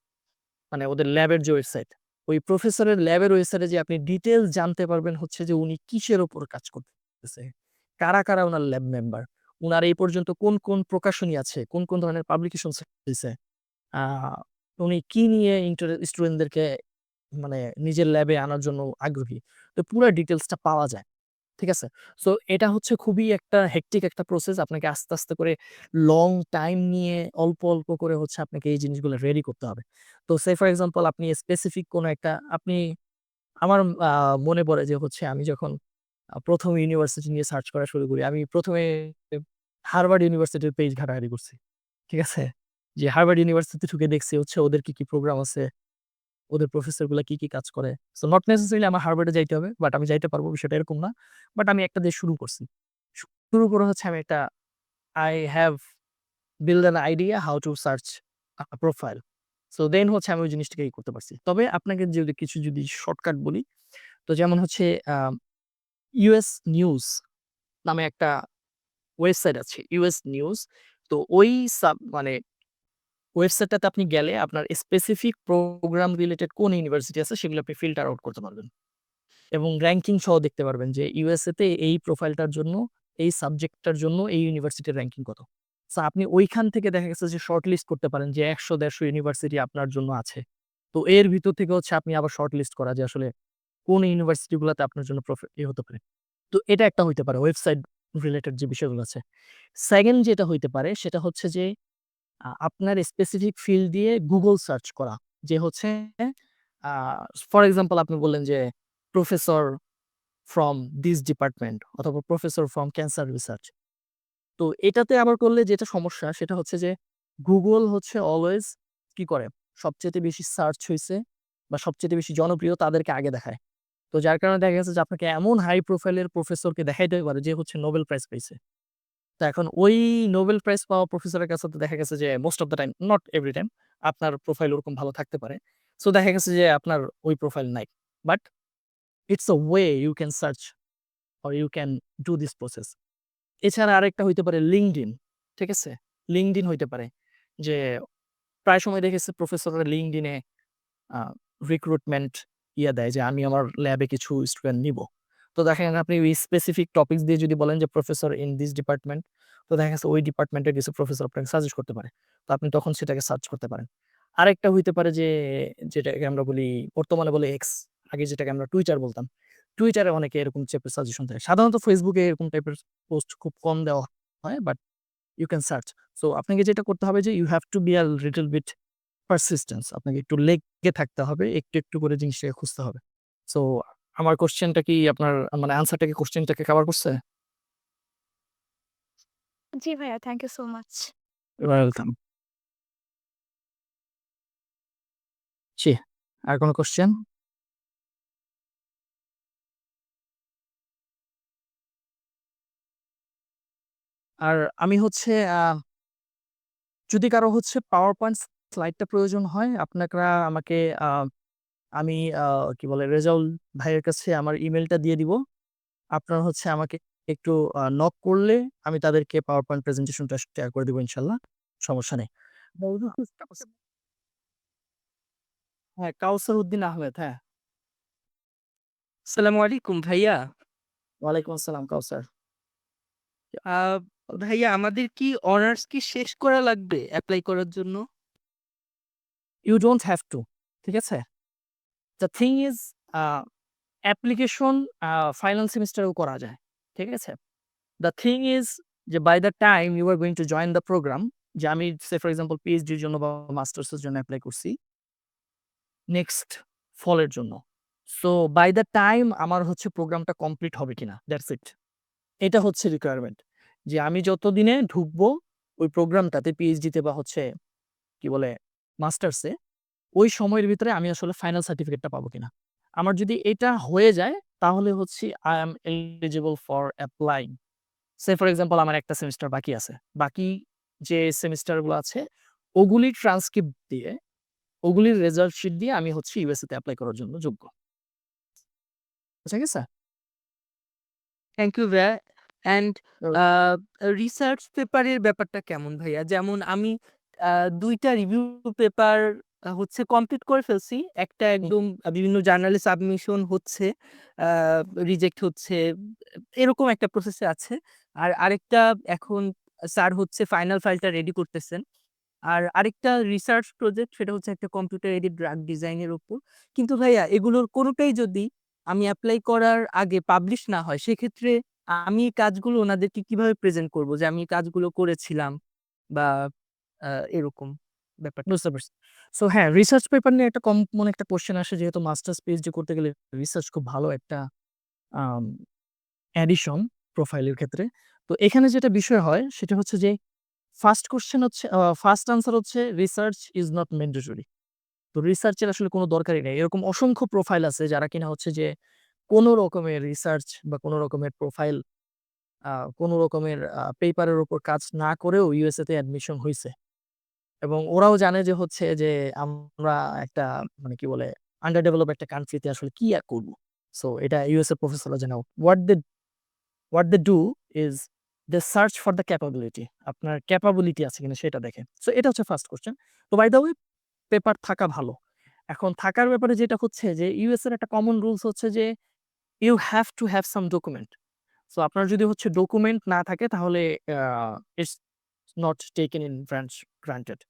মানে ওদের ল্যাবের যে ওয়েবসাইট, ওই প্রফেসরের ল্যাবের ওয়েবসাইটে যে আপনি ডিটেইলস জানতে পারবেন হচ্ছে যে উনি কিসের উপর কাজ করতেছে। কারা উনার ল্যাব মেম্বার। উনার এই পর্যন্ত কোন প্রকাশনী আছে, কোন ধরনের পাবলিকেশনস দিছে। আ উনি কি নিয়ে স্টুডেন্টদেরকে মানে নিজের ল্যাবে আনার জন্য আগ্রহী। তো পুরা ডিটেইলসটা পাওয়া যায়। ঠিক আছে? সো এটা হচ্ছে খুবই একটা হেক্টিক একটা প্রসেস। আপনাকে আস্তে করে লং টাইম নিয়ে অল্প করে হচ্ছে আপনাকে এই জিনিসগুলো রেডি করতে হবে। তো সে ফর এক্সাম্পল আপনি স্পেসিফিক কোনো একটা আপনি আমার আ মনে পড়ে যে হচ্ছে আমি যখন ১ম ইউনিভার্সিটি নিয়ে সার্চ করা শুরু করি, আমি ১ম এ হার্ভার্ড ইউনিভার্সিটির পেজ ঘাটাঘাটি করছি। ঠিক আছে? যে হার্ভার্ড ইউনিভার্সিটি ঢুকে দেখছি হচ্ছে ওদের কি প্রোগ্রাম আছে, ওদের প্রফেসর গুলা কি কাজ করে। সো নট নেসেসারিলি আমার হার্ভার্ডে যাইতে হবে। বাট আমি যাইতে পারবো বিষয়টা এরকম না। বাট আমি একটা দিয়ে শুরু করছি। শুরু করে হচ্ছে আমি একটা I have build an idea how to search a profile. So then হচ্ছে আমি ওই জিনিসটাকে করতে পারছি। তবে আপনাকে যদি কিছু যদি শর্টকাট বলি, তো যেমন হচ্ছে আ ইউএস নিউজ নামে একটা ওয়েবসাইট আছে। US news. তো ওই মানে ওয়েবসাইটটাতে আপনি গেলে আপনার স্পেসিফিক প্রোগ্রাম রিলেটেড কোন ইউনিভার্সিটি আছে সেগুলো আপনি ফিল্টার আউট করতে পারবেন। এবং র‍্যাংকিং সহ দেখতে পারবেন যে ইউএসএ তে এই প্রোফাইলটার জন্য, এই সাবজেক্টটার জন্য এই ইউনিভার্সিটির র‍্যাংকিং কত। সো আপনি ঐখান থেকে দেখা গেছে যে শর্ট লিস্ট করতে পারেন যে ১০০-১৫০ ইউনিভার্সিটি আপনার জন্য আছে। তো এর ভিতর থেকে হচ্ছে আপনি আবার শর্ট লিস্ট করা যে আসলে কোন ইউনিভার্সিটি গুলাতে আপনার জন্য হতে পারে। তো এটা একটা হইতে পারে ওয়েবসাইট রিলেটেড যে বিষয়গুলো আছে। 2nd যেটা হইতে পারে সেটা হচ্ছে যে আপনার স্পেসিফিক ফিল্ড দিয়ে Google সার্চ করা। যে হচ্ছে ফর এক্সাম্পল আপনি বললেন যে প্রফেসর ফ্রম দিস ডিপার্টমেন্ট অথবা প্রফেসর ফ্রম ক্যান্সার রিসার্চ। তো এটাতে আবার করলে যেটা সমস্যা সেটা হচ্ছে যে গুগল হচ্ছে অলওয়েজ কি করে সবচেয়ে বেশি সার্চ হইছে বা সবচেয়ে বেশি জনপ্রিয় তাদেরকে আগে দেখায়। তো যার কারণে দেখা গেছে যে আপনাকে এমন হাই প্রোফাইলের প্রফেসরকে দেখাইতে পারে যে হচ্ছে নোবেল প্রাইজ পাইছে। তো এখন ওই নোবেল প্রাইজ পাওয়া প্রফেসরের কাছে তো দেখা গেছে যে most of the time, not every time, আপনার প্রোফাইল ওরকম ভালো থাকতে পারে। সো দেখা গেছে যে আপনার ওই প্রোফাইল নাই। But it's a way you can search or you can do this process. এছাড়া আরেকটা হইতে পারে LinkedIn, ঠিক আছে? LinkedIn হইতে পারে যে প্রায় সময় দেখেছি প্রফেসররা LinkedIn এ আ রিক্রুটমেন্ট দেয় যে আমি আমার ল্যাবে কিছু স্টুডেন্ট নিবো। তো দেখেন আপনি ওই স্পেসিফিক টপিকস দিয়ে যদি বলেন যে প্রফেসর ইন দিস ডিপার্টমেন্ট, তো দেখা গেছে ওই ডিপার্টমেন্টের কিছু প্রফেসর আপনাকে সাজেস্ট করতে পারে। তো আপনি তখন সেটাকে সার্চ করতে পারেন। আরেকটা হইতে পারে যে যেটাকে আমরা বলি বর্তমানে বলে X, আগে যেটাকে আমরা Twitter বলতাম। Twitter এ অনেকে এরকম টাইপের সাজেশন দেয়। সাধারণত Facebook এ এরকম টাইপের পোস্ট খুব কম দেওয়া হয়, but you can search. So আপনাকে যেটা করতে হবে যে you have to be a little bit persistence, আপনাকে একটু লেগে থাকতে হবে। একটু, একটু করে জিনিসটাকে খুঁজতে হবে। সো আমার কোয়েশ্চেনটা কি আপনার মানে আনসারটা কি কোয়েশ্চেনটাকে কভার করছে? জি ভাইয়া, thank you so much. Welcome. জি, আর কোন কোয়েশ্চেন? আর আমি হচ্ছে যদি কারো হচ্ছে পাওয়ার পয়েন্ট স্লাইডটা প্রয়োজন হয় আপনারা আমাকে আ আমি কি বলে রেজাউল ভাইয়ের কাছে আমার ইমেইলটা দিয়ে দিব। আপনারা হচ্ছে আমাকে একটু নক করলে আমি তাদেরকে পাওয়ার পয়েন্ট প্রেজেন্টেশনটা শেয়ার করে দিব ইনশাআল্লাহ। সমস্যা নেই। হ্যাঁ, কাউসার উদ্দিন আহমেদ, হ্যাঁ। আসসালামু আলাইকুম ভাইয়া। ওয়ালাইকুম আসসালাম কাউসার। আ ভাইয়া আমাদের কি অনার্স কি শেষ করা লাগবে এপ্লাই করার জন্য? ইউ ডোন্ট হ্যাভ টু, ঠিক আছে? The thing is a application final সেমেস্টারেও করা যায়। ঠিক আছে? দ্য থিং ইজ যে by the time you are going to join the program, যে আমি সে ফর এক্সাম্পল পিএইচডির জন্য বা মাস্টার্স এর জন্য এপ্লাই করছি নেক্সট ফলের জন্য। সো বাই দ্য টাইম আমার হচ্ছে প্রোগ্রামটা কমপ্লিট হবে কিনা, দ্যাটস ইট। এটা হচ্ছে রিকোয়ারমেন্ট। যে আমি যতদিনে ঢুকবো ওই প্রোগ্রামটাতে পিএইচডিতে বা হচ্ছে কি বলে মাস্টার্সে, ওই সময়ের ভিতরে আমি আসলে ফাইনাল সার্টিফিকেটটা পাবো কিনা। আমার যদি এটা হয়ে যায় তাহলে হচ্ছে I am eligible for applying. Say for example আমার একটা সেমিস্টার বাকি আছে। বাকি যে সেমিস্টার গুলো আছে ওগুলির ট্রান্সক্রিপ্ট দিয়ে, ওগুলির রেজাল্ট শিট দিয়ে আমি হচ্ছে ইউএসএ তে এপ্লাই করার জন্য যোগ্য। বুঝা গেছে? থ্যাংক ইউ ভাইয়া। অ্যান্ড তো আ রিসার্চ পেপারের ব্যাপারটা কেমন ভাইয়া? যেমন আমি ২ টা রিভিউ পেপার হচ্ছে কমপ্লিট করে ফেলছি। একটা হুম, একদম বিভিন্ন জার্নালে সাবমিশন হচ্ছে, আ রিজেক্ট হচ্ছে। এরকম একটা প্রসেসে আছে। আর আরেকটা এখন স্যার হচ্ছে ফাইনাল ফাইলটা রেডি করতেছেন। আর আরেকটা রিসার্চ প্রজেক্ট সেটা হচ্ছে একটা কম্পিউটার এইডেড ড্রাগ ডিজাইন এর উপর। কিন্তু ভাইয়া এগুলোর কোনটাই যদি আমি এপ্লাই করার আগে পাবলিশ না হয়, সেক্ষেত্রে আমি এই কাজগুলো ওনাদেরকে কিভাবে প্রেজেন্ট করব যে আমি এই কাজগুলো করেছিলাম বা আ এরকম ব্যাপারটা? বুঝতে পারছি। সো হ্যাঁ, রিসার্চ পেপার নিয়ে একটা কমন একটা কোয়েশ্চেন আসে, যেহেতু মাস্টার্স পিএইচডি করতে গেলে রিসার্চ খুব ভালো একটা আম অ্যাডিশন প্রোফাইলের ক্ষেত্রে। তো এখানে যেটা বিষয় হয় সেটা হচ্ছে যে ফার্স্ট কোয়েশ্চেন হচ্ছে ফার্স্ট আনসার হচ্ছে রিসার্চ ইস নট ম্যান্ডেটরি। তো রিসার্চের আসলে কোনো দরকারই নেই। এরকম অসংখ্য প্রোফাইল আছে যারা কিনা হচ্ছে যে কোন রকমের রিসার্চ বা কোন রকমের প্রোফাইল কোন রকমের পেপারের উপর কাজ না করেও ইউএসএ তে অ্যাডমিশন হইছে। এবং ওরাও জানে যে হচ্ছে যে আমরা একটা মানে কি বলে আন্ডার ডেভেলপ একটা কান্ট্রি তে আসলে কি আর করব। সো এটা ইউএসএ প্রফেসররা জানে। What they do is they search for the capability. আপনার ক্যাপাবিলিটি আছে কিনা সেটা দেখে। সো এটা হচ্ছে ফার্স্ট কোয়েশ্চেন। তো বাই দ্য ওয়ে পেপার থাকা ভালো। এখন থাকার ব্যাপারে যেটা হচ্ছে যে ইউএস এর একটা কমন রুলস হচ্ছে যে you have to have some document. So আপনার যদি হচ্ছে ডকুমেন্ট না থাকে তাহলে it's not taken in granted.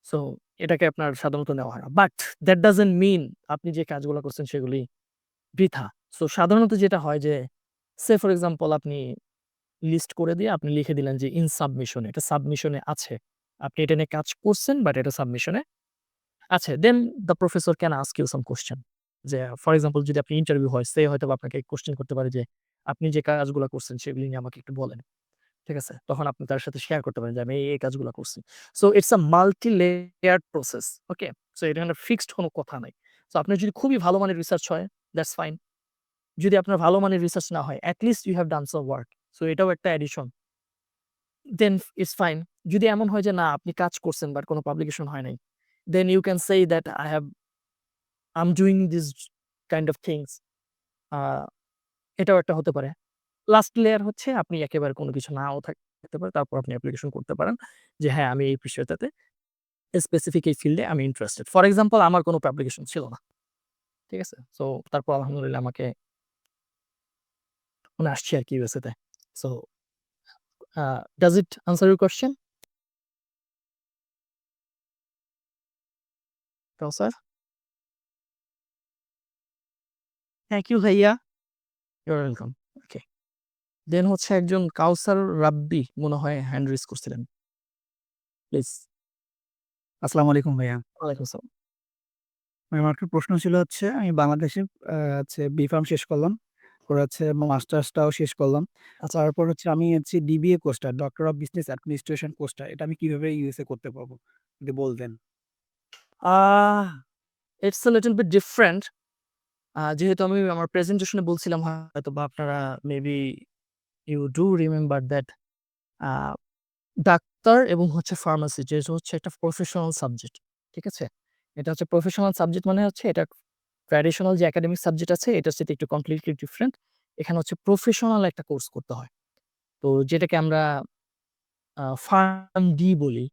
So এটাকে আপনার সাধারণত নেওয়া হয় না। বাট দ্যাট ডাজন্ট মিন আপনি যে কাজগুলো করছেন সেগুলি বৃথা। সো সাধারণত যেটা হয় যে সে ফর এক্সাম্পল আপনি লিস্ট করে দিয়ে আপনি লিখে দিলেন যে ইন সাবমিশন, এটা সাবমিশনে আছে। আপনি এটা নিয়ে কাজ করছেন বাট এটা সাবমিশনে আচ্ছা, then the professor can ask you some question. যে ফর এক্সাম্পল যদি আপনি ইন্টারভিউ হয়, সে হয়তোবা আপনাকে কোয়েশ্চেন করতে পারে যে, "আপনি যে কাজগুলা করছেন সেগুলি নিয়ে আমাকে একটু বলেন।" ঠিক আছে? তখন আপনি তার সাথে শেয়ার করতে পারেন যে, "আমি এই কাজগুলা করছি।" So it's a multi layered process. Okay? So এখানে ফিক্সড কোনো কথা নাই। সো আপনার যদি খুবই ভালো মানের রিসার্চ হয়, দ্যাটস ফাইন। যদি আপনার ভালো মানের রিসার্চ না হয়, at least you have done some work. So এটাও একটা অ্যাডিশন। Then it's fine. যদি এমন হয় যে না আপনি কাজ করছেন বাট কোনো পাবলিকেশন হয় নাই, then you can say that I'm doing this kind of things. Uh এটাও একটা হতে পারে। লাস্ট লেয়ার হচ্ছে আপনি একেবারে কোনো কিছু নাও থাকতে পারে। তারপর আপনি অ্যাপ্লিকেশন করতে পারেন যে হ্যাঁ, আমি এই বিষয়টাতে স্পেসিফিক এই ফিল্ডে আমি ইন্টারেস্টেড। ফর এক্সাম্পল আমার কোনো পাবলিকেশন ছিল না। ঠিক আছে? সো তারপর আলহামদুলিল্লাহ আমাকে মানে আসছি আরকি ইউএসএ তে। So does it answer your question? Kawsar? Thank you ভাইয়া। You are welcome. Okay. Then হচ্ছে একজন কাউসার রাব্বি মনে হয় হ্যান্ড রেইজ করছিলেন। প্লিজ। আসসালামু আলাইকুম ভাইয়া। ওয়ালাইকুম আসসালাম। আমার একটা প্রশ্ন ছিল হচ্ছে আমি বাংলাদেশে হচ্ছে বি.ফার্ম শেষ করলাম। পরে হচ্ছে মাস্টার্সটাও শেষ করলাম। আচ্ছা। তারপর হচ্ছে আমি হচ্ছে ডিবিএ কোর্সটা ডক্টর অফ বিজনেস অ্যাডমিনিস্ট্রেশন কোর্সটা এটা আমি কিভাবে ইউএসএ করতে পারবো? যদি বলতেন। Ah it's a little bit different. যেহেতু আমি আমার প্রেজেন্টেশনে বলছিলাম হয়তোবা আপনারা maybe you do remember that a doctor এবং হচ্ছে ফার্মাসি যেটা হচ্ছে একটা প্রফেশনাল সাবজেক্ট। ঠিক আছে? এটা হচ্ছে প্রফেশনাল সাবজেক্ট মানে হচ্ছে এটা ট্র্যাডিশনাল যে একাডেমিক সাবজেক্ট আছে এটার সাথে একটু কমপ্লিটলি ডিফারেন্ট। এখানে হচ্ছে প্রফেশনাল একটা কোর্স করতে হয়। তো যেটাকে আমরা ফার্ম-ডি বলি।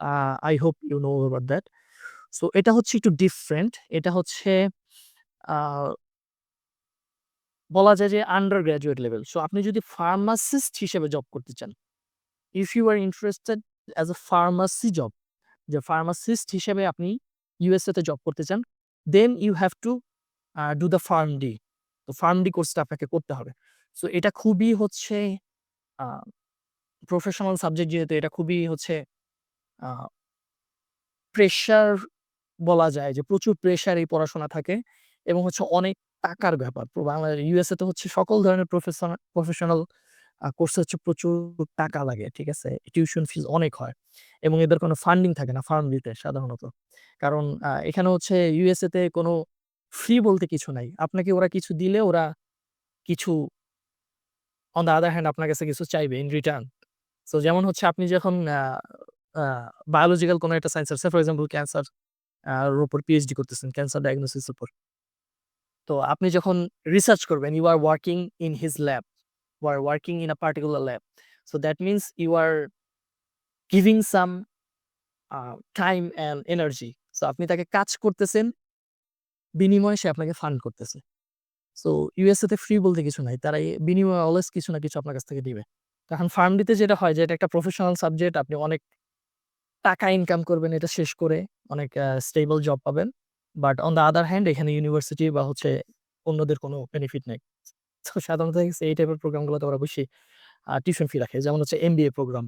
আ I hope you know about that. So এটা হচ্ছে একটু ডিফারেন্ট। এটা হচ্ছে আ বলা যায় যে আন্ডার গ্র্যাজুয়েট লেভেল। সো আপনি যদি ফার্মাসিস্ট হিসেবে জব করতে চান, if you are interested as a pharmacy job, যে ফার্মাসিস্ট হিসেবে আপনি ইউএসএ তে জব করতে চান, then you have to do the pharm D. তো ফার্ম-ডি কোর্সটা আপনাকে করতে হবে। সো এটা খুবই হচ্ছে আ প্রফেশনাল সাবজেক্ট যেহেতু এটা খুবই হচ্ছে আ প্রেশার বলা যায় যে প্রচুর প্রেশার এই পড়াশোনা থাকে এবং হচ্ছে অনেক টাকার ব্যাপার। বাংলা ইউএসএ তে হচ্ছে সকল ধরনের প্রফেশনাল কোর্সে হচ্ছে প্রচুর টাকা লাগে। ঠিক আছে? টিউশন ফিস অনেক হয় এবং এদের কোনো ফান্ডিং থাকে না ফার্ম দিতে সাধারণত। কারণ এখানে হচ্ছে ইউএসএ তে কোনো ফ্রি বলতে কিছু নাই। আপনাকে ওরা কিছু দিলে ওরা কিছু অন দ্য আদার হ্যান্ড আপনার কাছে কিছু চাইবে ইন রিটার্ন। সো যেমন হচ্ছে আপনি যখন আ আ বায়োলজিক্যাল কোনো একটা সায়েন্স আছে ফর এক্সাম্পল ক্যান্সার এর উপর পিএইচডি করতেছেন, ক্যান্সার ডায়াগনোসিস এর উপর। তো আপনি যখন রিসার্চ করবেন, you are working in his lab, you are working in a particular lab. So that means you are giving some time and energy. So আপনি তাকে কাজ করতেছেন, বিনিময়ে সে আপনাকে ফান্ড করতেছে। সো ইউএসএ তে ফ্রি বলতে কিছু নাই। তারা বিনিময়ে অলওয়েজ কিছু না কিছু আপনার কাছ থেকে দিবে। এখন ফার্ম দিতে যেটা হয় যে এটা একটা প্রফেশনাল সাবজেক্ট, আপনি অনেক টাকা ইনকাম করবেন এটা শেষ করে, অনেক স্টেবল জব পাবেন। But on the other hand এখানে ইউনিভার্সিটি বা হচ্ছে অন্যদের কোনো বেনিফিট নাই। তো সাধারণত দেখা গেছে এই টাইপের প্রোগ্রামগুলোতে ওরা বেশি টিউশন ফি রাখে। যেমন হচ্ছে এমবিএ প্রোগ্রাম,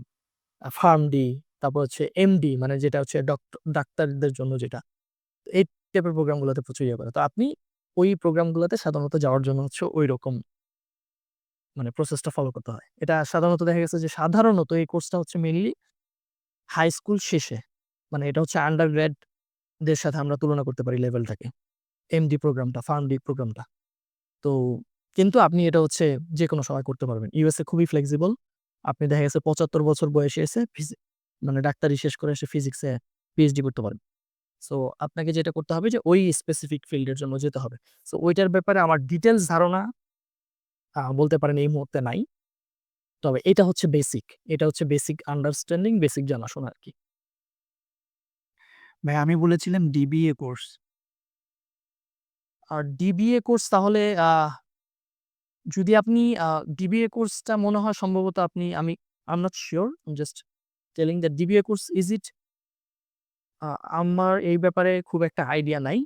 ফার্ম-ডি, তারপর হচ্ছে এমডি মানে যেটা হচ্ছে ডাক্তারদের জন্য যেটা। এই টাইপের প্রোগ্রামগুলোতে প্রচুর ইয়ে করে। তো আপনি ওই প্রোগ্রামগুলোতে সাধারণত যাওয়ার জন্য হচ্ছে ঐরকম মানে প্রসেসটা ফলো করতে হয়। এটা সাধারণত দেখা গেছে যে সাধারণত এই কোর্সটা হচ্ছে মেইনলি হাই স্কুল শেষে। মানে এটা হচ্ছে আন্ডারগ্রেড দের সাথে আমরা তুলনা করতে পারি লেভেলটাকে। এমডি প্রোগ্রামটা, ফার্ম-ডি প্রোগ্রামটা। তো কিন্তু আপনি এটা হচ্ছে যেকোনো সময় করতে পারবেন। ইউএসএ খুবই ফ্লেক্সিবল। আপনি দেখা গেছে ৭৫ বছর বয়সে এসে মানে ডাক্তারি শেষ করে এসে ফিজিক্সে পিএইচডি করতে পারেন। সো আপনাকে যেটা করতে হবে যে ওই স্পেসিফিক ফিল্ড এর জন্য যেতে হবে। সো ওইটার ব্যাপারে আমার ডিটেইলস ধারণা বলতে পারেন এই মুহূর্তে নাই। তবে এটা হচ্ছে বেসিক। এটা হচ্ছে বেসিক আন্ডারস্ট্যান্ডিং, বেসিক জানাশোনা আরকি। ভাই আমি বলেছিলাম ডিবিএ কোর্স। আর ডিবিএ কোর্স তাহলে যদি আপনি ডিবিএ কোর্সটা মনে হয় সম্ভবত I'm not sure. I'm just telling that DBA course is it আমার এই ব্যাপারে খুব একটা আইডিয়া নাই।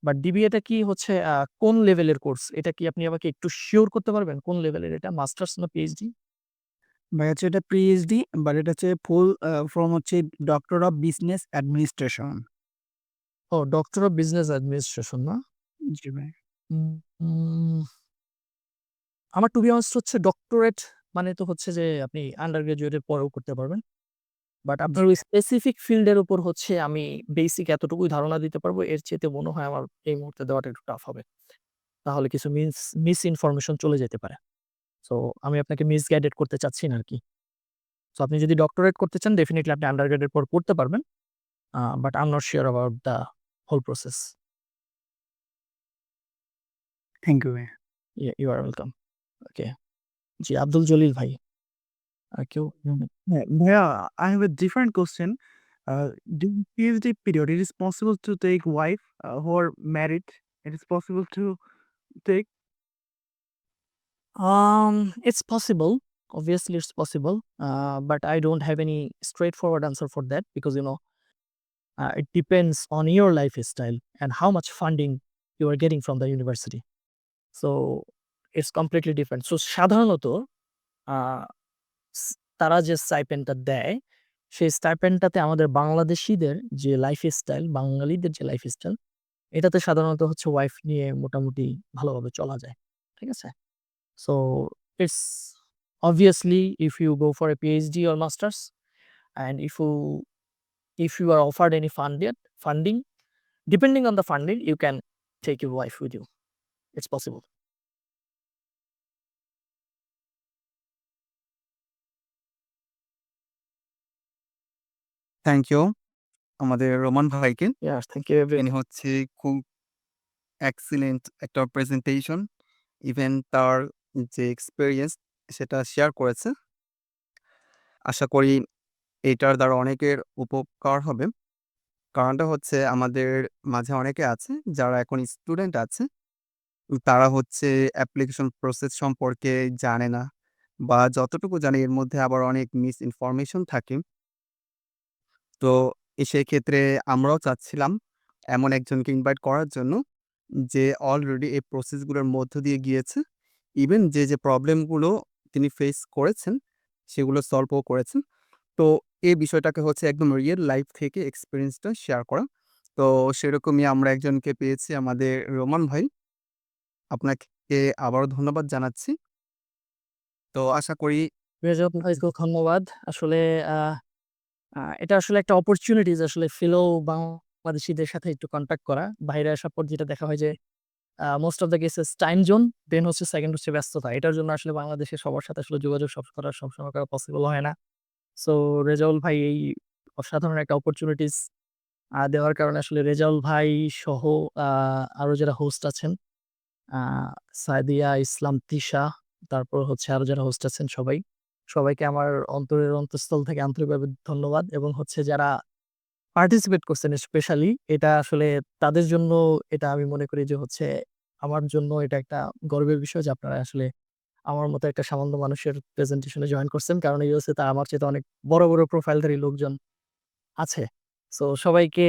বাট ডিবিএটা কি হচ্ছে কোন লেভেলের কোর্স? এটা কি আপনি আমাকে একটু সিউর করতে পারবেন? কোন লেভেলের এটা? মাস্টার্স না পিএইচডি? ভাই হচ্ছে এটা পিএইচডি বাট এটা হচ্ছে ফুল ফর্ম হচ্ছে ডক্টর অফ বিজনেস অ্যাডমিনিস্ট্রেশন। ও ডক্টর অফ বিজনেস অ্যাডমিনিস্ট্রেশন না? জি ভাই। উম, উম, আমার টু বি অনেস্ট হচ্ছে ডক্টরেট মানে তো হচ্ছে যে আপনি আন্ডার গ্রাজুয়েটের পরেও করতে পারবেন। বাট আপনার ওই স্পেসিফিক ফিল্ডের উপর হচ্ছে আমি বেসিক এতটুকুই ধারণা দিতে পারবো। এর চেয়েতে মনে হয় আমার এই মুহূর্তে দেওয়াটা একটু টাফ হবে। তাহলে কিছু মিস ইনফরমেশন চলে যেতে পারে। সো আমি আপনাকে মিসগাইডেড করতে চাচ্ছি না আরকি। সো আপনি যদি ডক্টরেট করতে চান ডেফিনিটলি আপনি আন্ডার গ্রেড এর পর করতে পারবেন। But I am not sure about the whole process. Thank you ভাই। You are welcome. ওকে। জি, আব্দুল জলিল ভাই। আর কেউ? Yeah, Bhaiya, I have a different question. During PhD period, it is possible to take wife who are married. It is possible to take. It's possible. Obviously, it's possible. But I don't have any straightforward answer for that because it depends on your lifestyle and how much funding you are getting from the university. So it's completely different. So সাধারণত আহ, তারা যে স্টাইপেন্ডটা দেয় সেই স্টাইপেন্ডটাতে আমাদের বাংলাদেশিদের যে লাইফস্টাইল, বাঙালিদের যে লাইফস্টাইল, এটাতে সাধারণত হচ্ছে ওয়াইফ নিয়ে মোটামুটি ভালোভাবে চলা যায়। ঠিক আছে? So it's obviously if you go for a PhD or masters and if you are offered any funding, depending on the funding, you can take your wife with you. It's possible. Thank you আমাদের রোমান ভাইকে। Yeah, thank you. ইনি হচ্ছে খুব এক্সিলেন্ট একটা প্রেজেন্টেশন, ইভেন তার যে এক্সপেরিয়েন্স সেটা শেয়ার করেছে। আশা করি এটার দ্বারা অনেকের উপকার হবে। কারণটা হচ্ছে আমাদের মাঝে অনেকে আছে যারা এখন স্টুডেন্ট আছে, তারা হচ্ছে অ্যাপ্লিকেশন প্রসেস সম্পর্কে জানে না, বা যতটুকু জানে এর মধ্যে আবার অনেক মিস ইনফরমেশন থাকে। তো সেক্ষেত্রে আমরাও চাচ্ছিলাম এমন একজনকে ইনভাইট করার জন্য যে অলরেডি এই প্রসেসগুলোর মধ্য দিয়ে গিয়েছে। ইভেন যে প্রবলেমগুলো তিনি ফেস করেছেন সেগুলো সলভও করেছেন। তো এই বিষয়টাকে হচ্ছে একদম রিয়েল লাইফ থেকে এক্সপেরিয়েন্সটা শেয়ার করা। তো সেরকমই আমরা একজনকে পেয়েছি, আমাদের রোমান ভাই। আপনাকে আবারও ধন্যবাদ জানাচ্ছি। তো আশা করি রেজাউল ভাইকে ধন্যবাদ। আসলে আহ, এটা আসলে একটা অপরচুনিটিজ আসলে ফেলো বাংলাদেশীদের সাথে একটু কন্ট্যাক্ট করা। বাইরে আসার পর যেটা দেখা হয় যে most of the cases time zone, then হচ্ছে সেকেন্ড হচ্ছে ব্যস্ততা। এটার জন্য আসলে বাংলাদেশের সবার সাথে আসলে যোগাযোগ সবসময় করা পসিবল হয় না। সো রেজাউল ভাই এই অসাধারণ একটা অপরচুনিটিস দেওয়ার কারণে আসলে রেজাউল ভাই সহ আরো যারা হোস্ট আছেন, আহ সাদিয়া ইসলাম, তিশা, তারপর হচ্ছে আরো যারা হোস্ট আছেন সবাইকে আমার অন্তরের অন্তঃস্থল থেকে আন্তরিকভাবে ধন্যবাদ। এবং হচ্ছে যারা পার্টিসিপেট করছেন স্পেশালি, এটা আসলে তাদের জন্য এটা আমি মনে করি যে হচ্ছে আমার জন্য এটা একটা গর্বের বিষয় যে আপনারা আসলে আমার মতো একটা সামান্য মানুষের প্রেজেন্টেশনে জয়েন করছেন। কারণ এই হচ্ছে তা আমার চেয়ে অনেক বড় বড় প্রোফাইলধারী লোকজন আছে। সো সবাইকে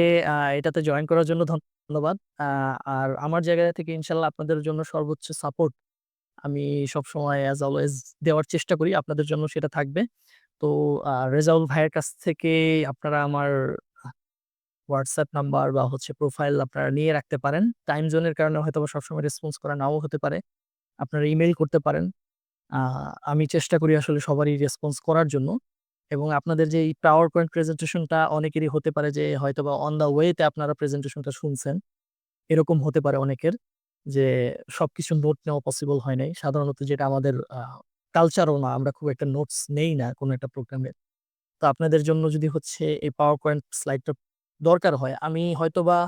এটাতে জয়েন করার জন্য ধন্যবাদ। আর আমার জায়গা থেকে ইনশাল্লাহ আপনাদের জন্য সর্বোচ্চ সাপোর্ট আমি সবসময় অ্যাজ অলওয়েজ দেওয়ার চেষ্টা করি। আপনাদের জন্য সেটা থাকবে। তো রেজাউল ভাইয়ের কাছ থেকে আপনারা আমার WhatsApp নাম্বার বা হচ্ছে প্রোফাইল আপনারা নিয়ে রাখতে পারেন। টাইম জোনের কারণে হয়তোবা সবসময় রেসপন্স করা নাও হতে পারে। আপনারা ইমেইল করতে পারেন। আ আমি চেষ্টা করি আসলে সবারই রেসপন্স করার জন্য। এবং আপনাদের যে এই পাওয়ার পয়েন্ট প্রেজেন্টেশনটা অনেকেরই হতে পারে যে হয়তোবা অন দ্য ওয়ে তে আপনারা প্রেজেন্টেশনটা শুনছেন। এরকম হতে পারে অনেকের যে সবকিছু নোট নেওয়া পসিবল হয় নাই। সাধারণত যেটা আমাদের কালচারও না। আমরা খুব একটা নোটস নেই না কোনো একটা প্রোগ্রামে। তো আপনাদের জন্য যদি হচ্ছে এই পাওয়ার পয়েন্ট স্লাইডটা দরকার হয়, আমি হয়তোবা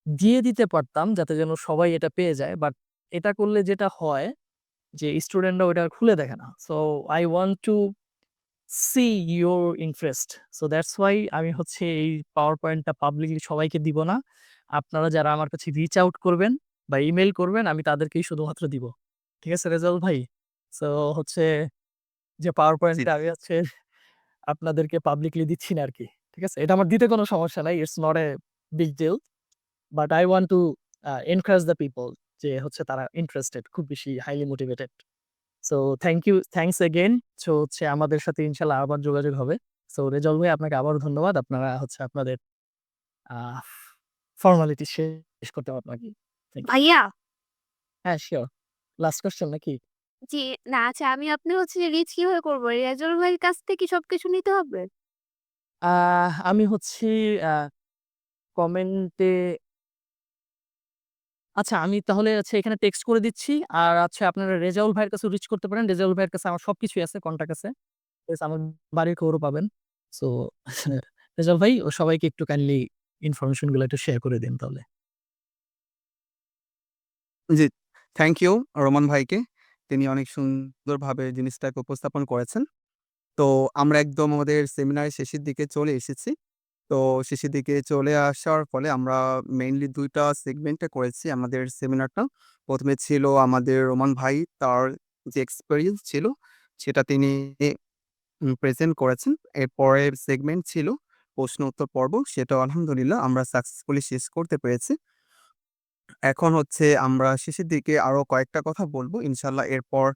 দিয়ে দিতে পারতাম যাতে যেন সবাই এটা পেয়ে যায়। বাট এটা করলে যেটা হয় যে স্টুডেন্টরা ওইটা আর খুলে দেখে না। So I want to see your interest. So that's why আমি হচ্ছে এই পাওয়ার পয়েন্টটা পাবলিকলি সবাইকে দিব না। আপনারা যারা আমার কাছে রিচ আউট করবেন বা ইমেইল করবেন আমি তাদেরকেই শুধুমাত্র দিব। ঠিক আছে রেজাউল ভাই? সো হচ্ছে যে পাওয়ার জি, পয়েন্টটা আমি হচ্ছে আপনাদেরকে পাবলিকলি দিচ্ছি না আরকি। ঠিক আছে? এটা আমার দিতে কোনো সমস্যা নাই। It's not a big deal. But I want to encourage the people যে হচ্ছে তারা ইন্টারেস্টেড, খুব বেশি highly motivated. So thanks again. So হচ্ছে আমাদের সাথে ইনশাআল্লাহ আবার যোগাযোগ হবে। সো রেজাউল ভাই আপনাকে আবারও ধন্যবাদ। আপনারা হচ্ছে আপনাদের আহ ফর্মালিটি শেষ করতে পারবো আরকি। Thank you. ভাইয়া হ্যাঁ, শিওর। লাস্ট কোয়েশ্চেন নাকি? জি না আচ্ছা আমি আপনি হচ্ছে যে রিচ কিভাবে করবো? রেজাউল ভাইয়ের কাছ থেকে কি সবকিছু নিতে হবে? আমি হচ্ছি আ কমেন্টে আচ্ছা আমি তাহলে হচ্ছে এখানে টেক্সট করে দিচ্ছি। আর আচ্ছা আপনারা রেজাউল ভাইয়ের কাছেও রিচ করতে পারেন। রেজাউল ভাইয়ের কাছে আমার সবকিছুই আছে, কনট্যাক্ট আছে। প্লাস আমার বাড়ির খবরও পাবেন। সো রেজাউল ভাই ও সবাইকে একটু কাইন্ডলি ইনফরমেশন গুলো একটু শেয়ার করে দিন তাহলে। জি, থ্যাংক ইউ রোমান ভাইকে। তিনি অনেক সুন্দরভাবে জিনিসটাকে উপস্থাপন করেছেন। তো আমরা একদম আমাদের সেমিনারের শেষের দিকে চলে এসেছি। তো শেষের দিকে চলে আসার ফলে আমরা মেইনলি ২ টা সেগমেন্টে করেছি আমাদের সেমিনারটা। ১ম এ ছিল আমাদের রোমান ভাই তার যে এক্সপেরিয়েন্স ছিল সেটা তিনি প্রেজেন্ট করেছেন। এরপরের সেগমেন্ট ছিল প্রশ্ন উত্তর পর্ব। সেটাও আলহামদুলিল্লাহ আমরা সাকসেসফুলি শেষ করতে পেরেছি। এখন হচ্ছে আমরা শেষের দিকে আরো কয়েকটা কথা বলব। ইনশাআল্লাহ এরপর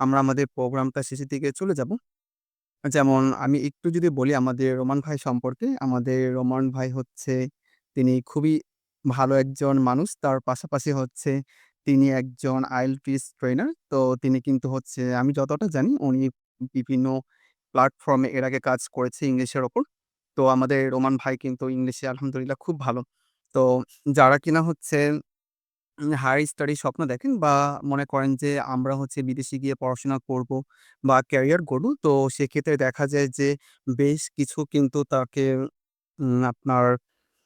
আমরা আমাদের প্রোগ্রামটা শেষের দিকে চলে যাব। যেমন আমি একটু যদি বলি আমাদের রোমান ভাই সম্পর্কে, আমাদের রোমান ভাই হচ্ছে তিনি খুবই ভালো একজন মানুষ। তার পাশাপাশি হচ্ছে তিনি একজন IELTS ট্রেনার। তো তিনি কিন্তু হচ্ছে আমি যতটা জানি উনি বিভিন্ন প্ল্যাটফর্মে এর আগে কাজ করেছে ইংলিশের উপর। তো আমাদের রোমান ভাই কিন্তু ইংলিশে আলহামদুলিল্লাহ খুব ভালো। তো যারা কিনা হচ্ছে হায়ার স্টাডির স্বপ্ন দেখেন বা মনে করেন যে আমরা হচ্ছে বিদেশে গিয়ে পড়াশোনা করব বা ক্যারিয়ার গড়ব। তো সেক্ষেত্রে দেখা যায় যে বেশ কিছু কিন্তু তাকে আপনার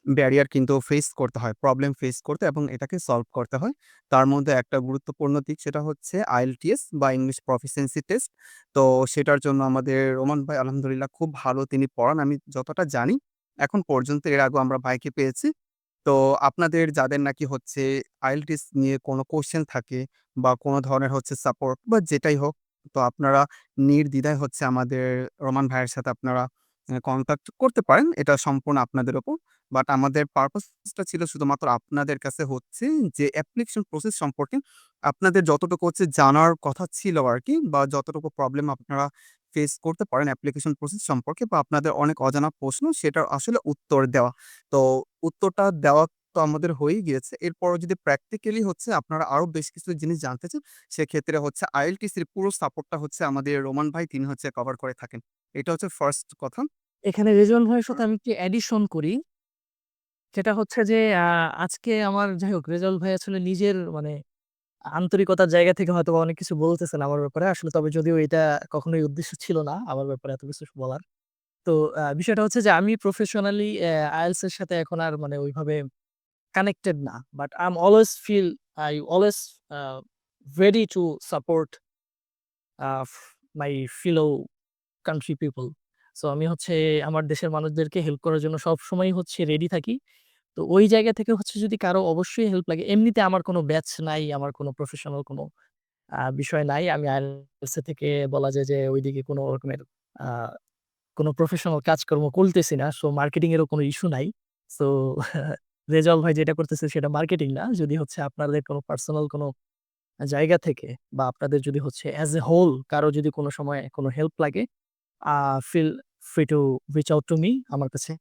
ব্যারিয়ার কিন্তু ফেস করতে হয়। প্রবলেম ফেস করতে এবং এটাকে সলভ করতে হয়। তার মধ্যে একটা গুরুত্বপূর্ণ দিক সেটা হচ্ছে IELTS বা ইংলিশ প্রফিসিয়েন্সি টেস্ট। তো সেটার জন্য আমাদের রোমান ভাই আলহামদুলিল্লাহ খুব ভালো তিনি পড়ান। আমি যতটা জানি এখন পর্যন্ত এর আগেও আমরা ভাইকে পেয়েছি। তো আপনাদের যাদের নাকি হচ্ছে IELTS নিয়ে কোনো কোয়েশ্চেন থাকে বা কোনো ধরনের হচ্ছে সাপোর্ট বা যেটাই হোক, তো আপনারা নির্দ্বিধায় হচ্ছে আমাদের রোমান ভাইয়ের সাথে আপনারা কনট্যাক্ট করতে পারেন। এটা সম্পূর্ণ আপনাদের উপর। বাট আমাদের পারপাসটা ছিল শুধুমাত্র আপনাদের কাছে হচ্ছে যে অ্যাপ্লিকেশন প্রসেস সম্পর্কে আপনাদের যতটুকু হচ্ছে জানার কথা ছিল আরকি বা যতটুকু প্রবলেম আপনারা ফেস করতে পারেন অ্যাপ্লিকেশন প্রসেস সম্পর্কে বা আপনাদের অনেক অজানা প্রশ্ন সেটার আসলে উত্তর দেওয়া। তো উত্তরটা দেওয়া তো আমাদের হয়েই গিয়েছে। এরপরও যদি প্র্যাকটিক্যালি হচ্ছে আপনারা আরো বেশ কিছু জিনিস জানতে চান, সেক্ষেত্রে হচ্ছে IELTS এর পুরো সাপোর্টটা হচ্ছে আমাদের রোমান ভাই তিনি হচ্ছে কভার করে থাকেন। এটা হচ্ছে ফার্স্ট কথা। এখানে রেজাউল ভাইয়ের সাথে আমি একটু অ্যাডিশন করি। সেটা হচ্ছে যে আজকে আমার যাই হোক রেজাউল ভাই আসলে নিজের মানে আন্তরিকতার জায়গা থেকে হয়তোবা অনেক কিছু বলতেছেন আমার ব্যাপারে। আসলে তবে যদিও এটা কখনোই উদ্দেশ্য ছিল না আমার ব্যাপারে এত কিছু বলার। তো বিষয়টা হচ্ছে যে আমি প্রফেশনালি IELTS এর সাথে এখন আর মানে ওইভাবে কানেক্টেড না। But I always ready to support my fellow country people. So আমি হচ্ছে আমার দেশের মানুষদেরকে হেল্প করার জন্য সবসময়ই হচ্ছে রেডি থাকি। তো ওই জায়গা থেকে হচ্ছে যদি কারো অবশ্যই হেল্প লাগে, এমনিতে আমার কোনো ব্যাচ নাই, আমার কোনো প্রফেশনাল কোনো বিষয় নাই। আমি IELTS থেকে বলা যায় যে ওইদিকে কোনো রকমের আ কোনো প্রফেশনাল কাজকর্ম করতেছি না। সো মার্কেটিং এরও কোনো ইস্যু নাই। সো রেজাউল ভাই যেটা করতেছে সেটা মার্কেটিং না। যদি হচ্ছে আপনাদের কোনো পার্সোনাল কোনো জায়গা থেকে বা আপনাদের যদি হচ্ছে এজ এ হোল কারো যদি কোনো সময় কোনো হেল্প লাগে uh feel free to reach out to me আমার কাছে।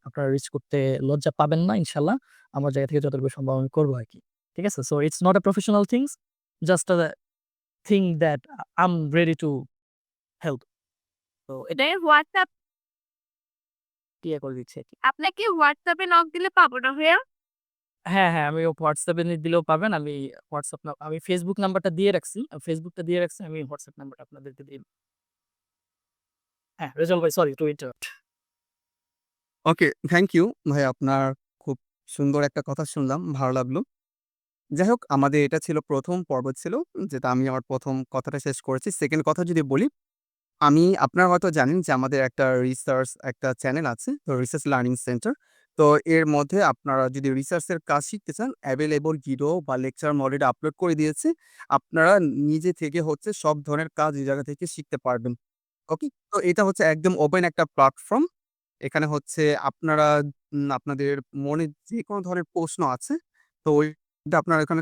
আপনারা রিচ করতে লজ্জা পাবেন না ইনশাআল্লাহ। আমার জায়গা থেকে যতটুকু সম্ভব আমি করব আরকি। ঠিক আছে? So it's not a professional things, just a thing that I am ready to help. তো এটা দেন হোয়াটসঅ্যাপ ক্লিয়ার করে দিচ্ছি আরকি। আপনাকে হোয়াটসঅ্যাপে নক দিলে পাবো না ভাইয়া? হ্যাঁ, হ্যাঁ, আমি WhatsApp এ দিলেও পাবেন। আমি আমি Facebook নাম্বারটা দিয়ে রাখছি। Facebook টা দিয়ে রাখছি। আমি WhatsApp নাম্বারটা আপনাদেরকে দিয়ে হ্যাঁ, রেজাউল ভাই sorry to interrupt. Okay, thank you ভাই আপনার খুব সুন্দর একটা কথা শুনলাম, ভালো লাগলো। যাই হোক আমাদের এটা ছিল ১ম পর্ব ছিল যেটা আমি আমার ১ম কথাটা শেষ করেছি। 2nd কথা যদি বলি, আপনারা হয়তো জানেন যে আমাদের একটা রিসার্চ একটা চ্যানেল আছে। তো রিসার্চ লার্নিং সেন্টার। তো এর মধ্যে আপনারা যদি রিসার্চ এর কাজ শিখতে চান, এভেইলেবল ভিডিও বা লেকচার অলরেডি আপলোড করে দিয়েছি। আপনারা নিজে থেকে হচ্ছে সব ধরনের কাজ এই জায়গা থেকে শিখতে পারবেন। ওকে? তো এটা হচ্ছে একদম ওপেন একটা প্ল্যাটফর্ম। এখানে হচ্ছে আপনারা আপনাদের মনে যেকোনো ধরনের প্রশ্ন আছে, তো ওইটা আপনারা এখানে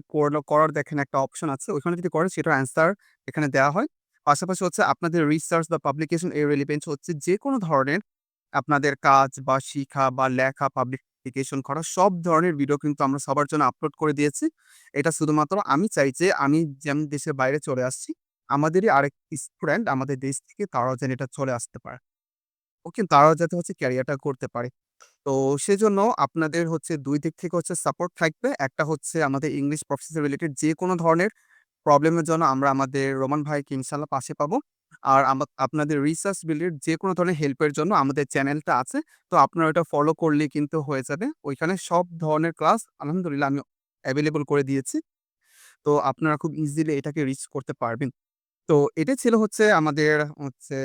করার দেখেন একটা অপশন আছে। ওইখানে যদি করেন সেটার অ্যান্সার এখানে দেওয়া হয়। পাশাপাশি হচ্ছে আপনাদের রিসার্চ বা পাবলিকেশন এর রিলেভেন্ট হচ্ছে যেকোনো ধরনের আপনাদের কাজ বা শিখা বা লেখা, অ্যাপ্লিকেশন করা সব ধরনের ভিডিও কিন্তু আমরা সবার জন্য আপলোড করে দিয়েছি। এটা শুধুমাত্র আমি চাই যে আমি যেমন দেশের বাইরে চলে আসছি, আমাদেরই আরেক স্টুডেন্ট আমাদের দেশ থেকে তারাও যেন এটা চলে আসতে পারে। ওকে? তারাও যাতে হচ্ছে ক্যারিয়ারটা করতে পারে। তো সেজন্য আপনাদের হচ্ছে ২ দিক থেকে হচ্ছে সাপোর্ট থাকবে। একটা হচ্ছে আমাদের ইংলিশ প্রফেসর রিলেটেড যেকোনো ধরনের প্রবলেমের জন্য আমরা আমাদের রোমান ভাইকে ইনশাআল্লাহ পাশে পাবো। আর আপনাদের রিসার্চ রিলেটেড যেকোনো ধরনের হেল্পের জন্য আমাদের চ্যানেলটা আছে। তো আপনারা ওটা ফলো করলেই কিন্তু হয়ে যাবে। ওইখানে সব ধরনের ক্লাস আলহামদুলিল্লাহ আমি এভেইলেবল করে দিয়েছি। তো আপনারা খুব ইজিলি এটাকে রিচ করতে পারবেন। তো এটা ছিল হচ্ছে আমাদের হচ্ছে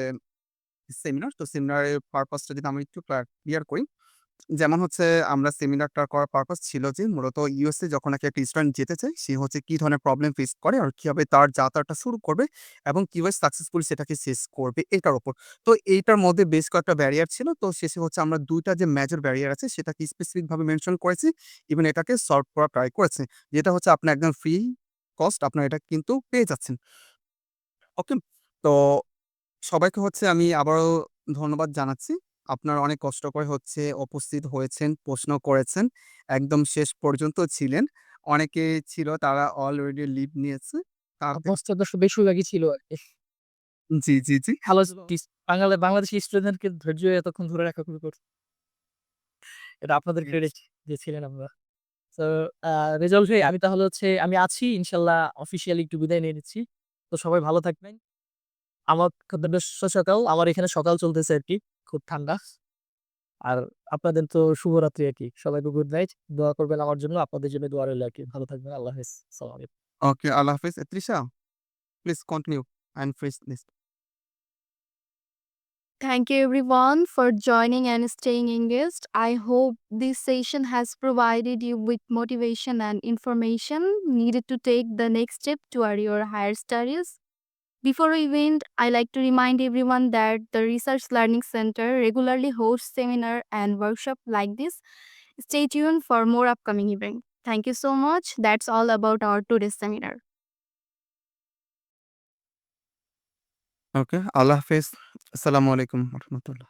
সেমিনার। তো সেমিনারের পারপাসটা যদি আমি একটু ক্লিয়ার করি। যেমন হচ্ছে আমরা সেমিনারটা করার পারপাস ছিল যে মূলত ইউএসএ যখন নাকি একটা স্টুডেন্ট যেতে চায়, সে হচ্ছে কি ধরনের প্রবলেম ফেস করে আর কিভাবে তার যাত্রাটা শুরু করবে এবং কিভাবে সাকসেসফুলি সেটাকে শেষ করবে এটার উপর। তো এইটার মধ্যে বেশ কয়েকটা ব্যারিয়ার ছিল। তো শেষে হচ্ছে আমরা ২ টা যে মেজর ব্যারিয়ার আছে সেটাকে স্পেসিফিক ভাবে মেনশন করেছি। ইভেন এটাকে সলভ করার ট্রাই করেছি। যেটা হচ্ছে আপনার একদম ফ্রি কস্ট আপনারা এটা কিন্তু পেয়ে যাচ্ছেন। ওকে? তো সবাইকে হচ্ছে আমি আবারও ধন্যবাদ জানাচ্ছি। আপনারা অনেক কষ্ট করে হচ্ছে উপস্থিত হয়েছেন, প্রশ্ন করেছেন। একদম শেষ পর্যন্ত ছিলেন। অনেকে ছিল তারা অলরেডি লিভ নিয়েছে। তাদের অবস্থাটা বেশিরভাগই ছিল আরকি। জি, জি, জি। ভালো বাংলাদেশি স্টুডেন্টকে ধৈর্য এতক্ষণ ধরে রাখা খুবই কঠিন। এটা আপনাদের ক্রেডিট যে ছিলেন আমরা। তো আ রেজাউল ভাই আমি তাহলে হচ্ছে আমি আছি ইনশাআল্লাহ অফিসিয়ালি একটু বিদায় নিয়ে নিচ্ছি। তো সবাই ভালো থাকবেন। আমার বেশ সকাল আমার এখানে সকাল চলতেছে আরকি। খুব ঠান্ডা। আর আপনাদের তো শুভরাত্রি আরকি। সবাইকে গুড নাইট। দোয়া করবেন আমার জন্য। আপনাদের জন্য দোয়া রইল আরকি। ভালো থাকবেন। আল্লাহ হাফেজ। সালাম আলাইকুম। ওকে, আল্লাহ হাফেজ। Trisha, please continue and finish this. Thank you everyone for joining and staying engaged. I hope this session has provided you with motivation and information needed to take the next step toward your higher studies. Before we end, I like to remind everyone that the Research Learning Center regularly hosts seminars and workshops like this. Stay tuned for more upcoming events. Thank you so much. That's all about our today's seminar. ওকে, আল্লাহ হাফেজ। আসসালামু আলাইকুম ওয়া রাহমাতুল্লাহ।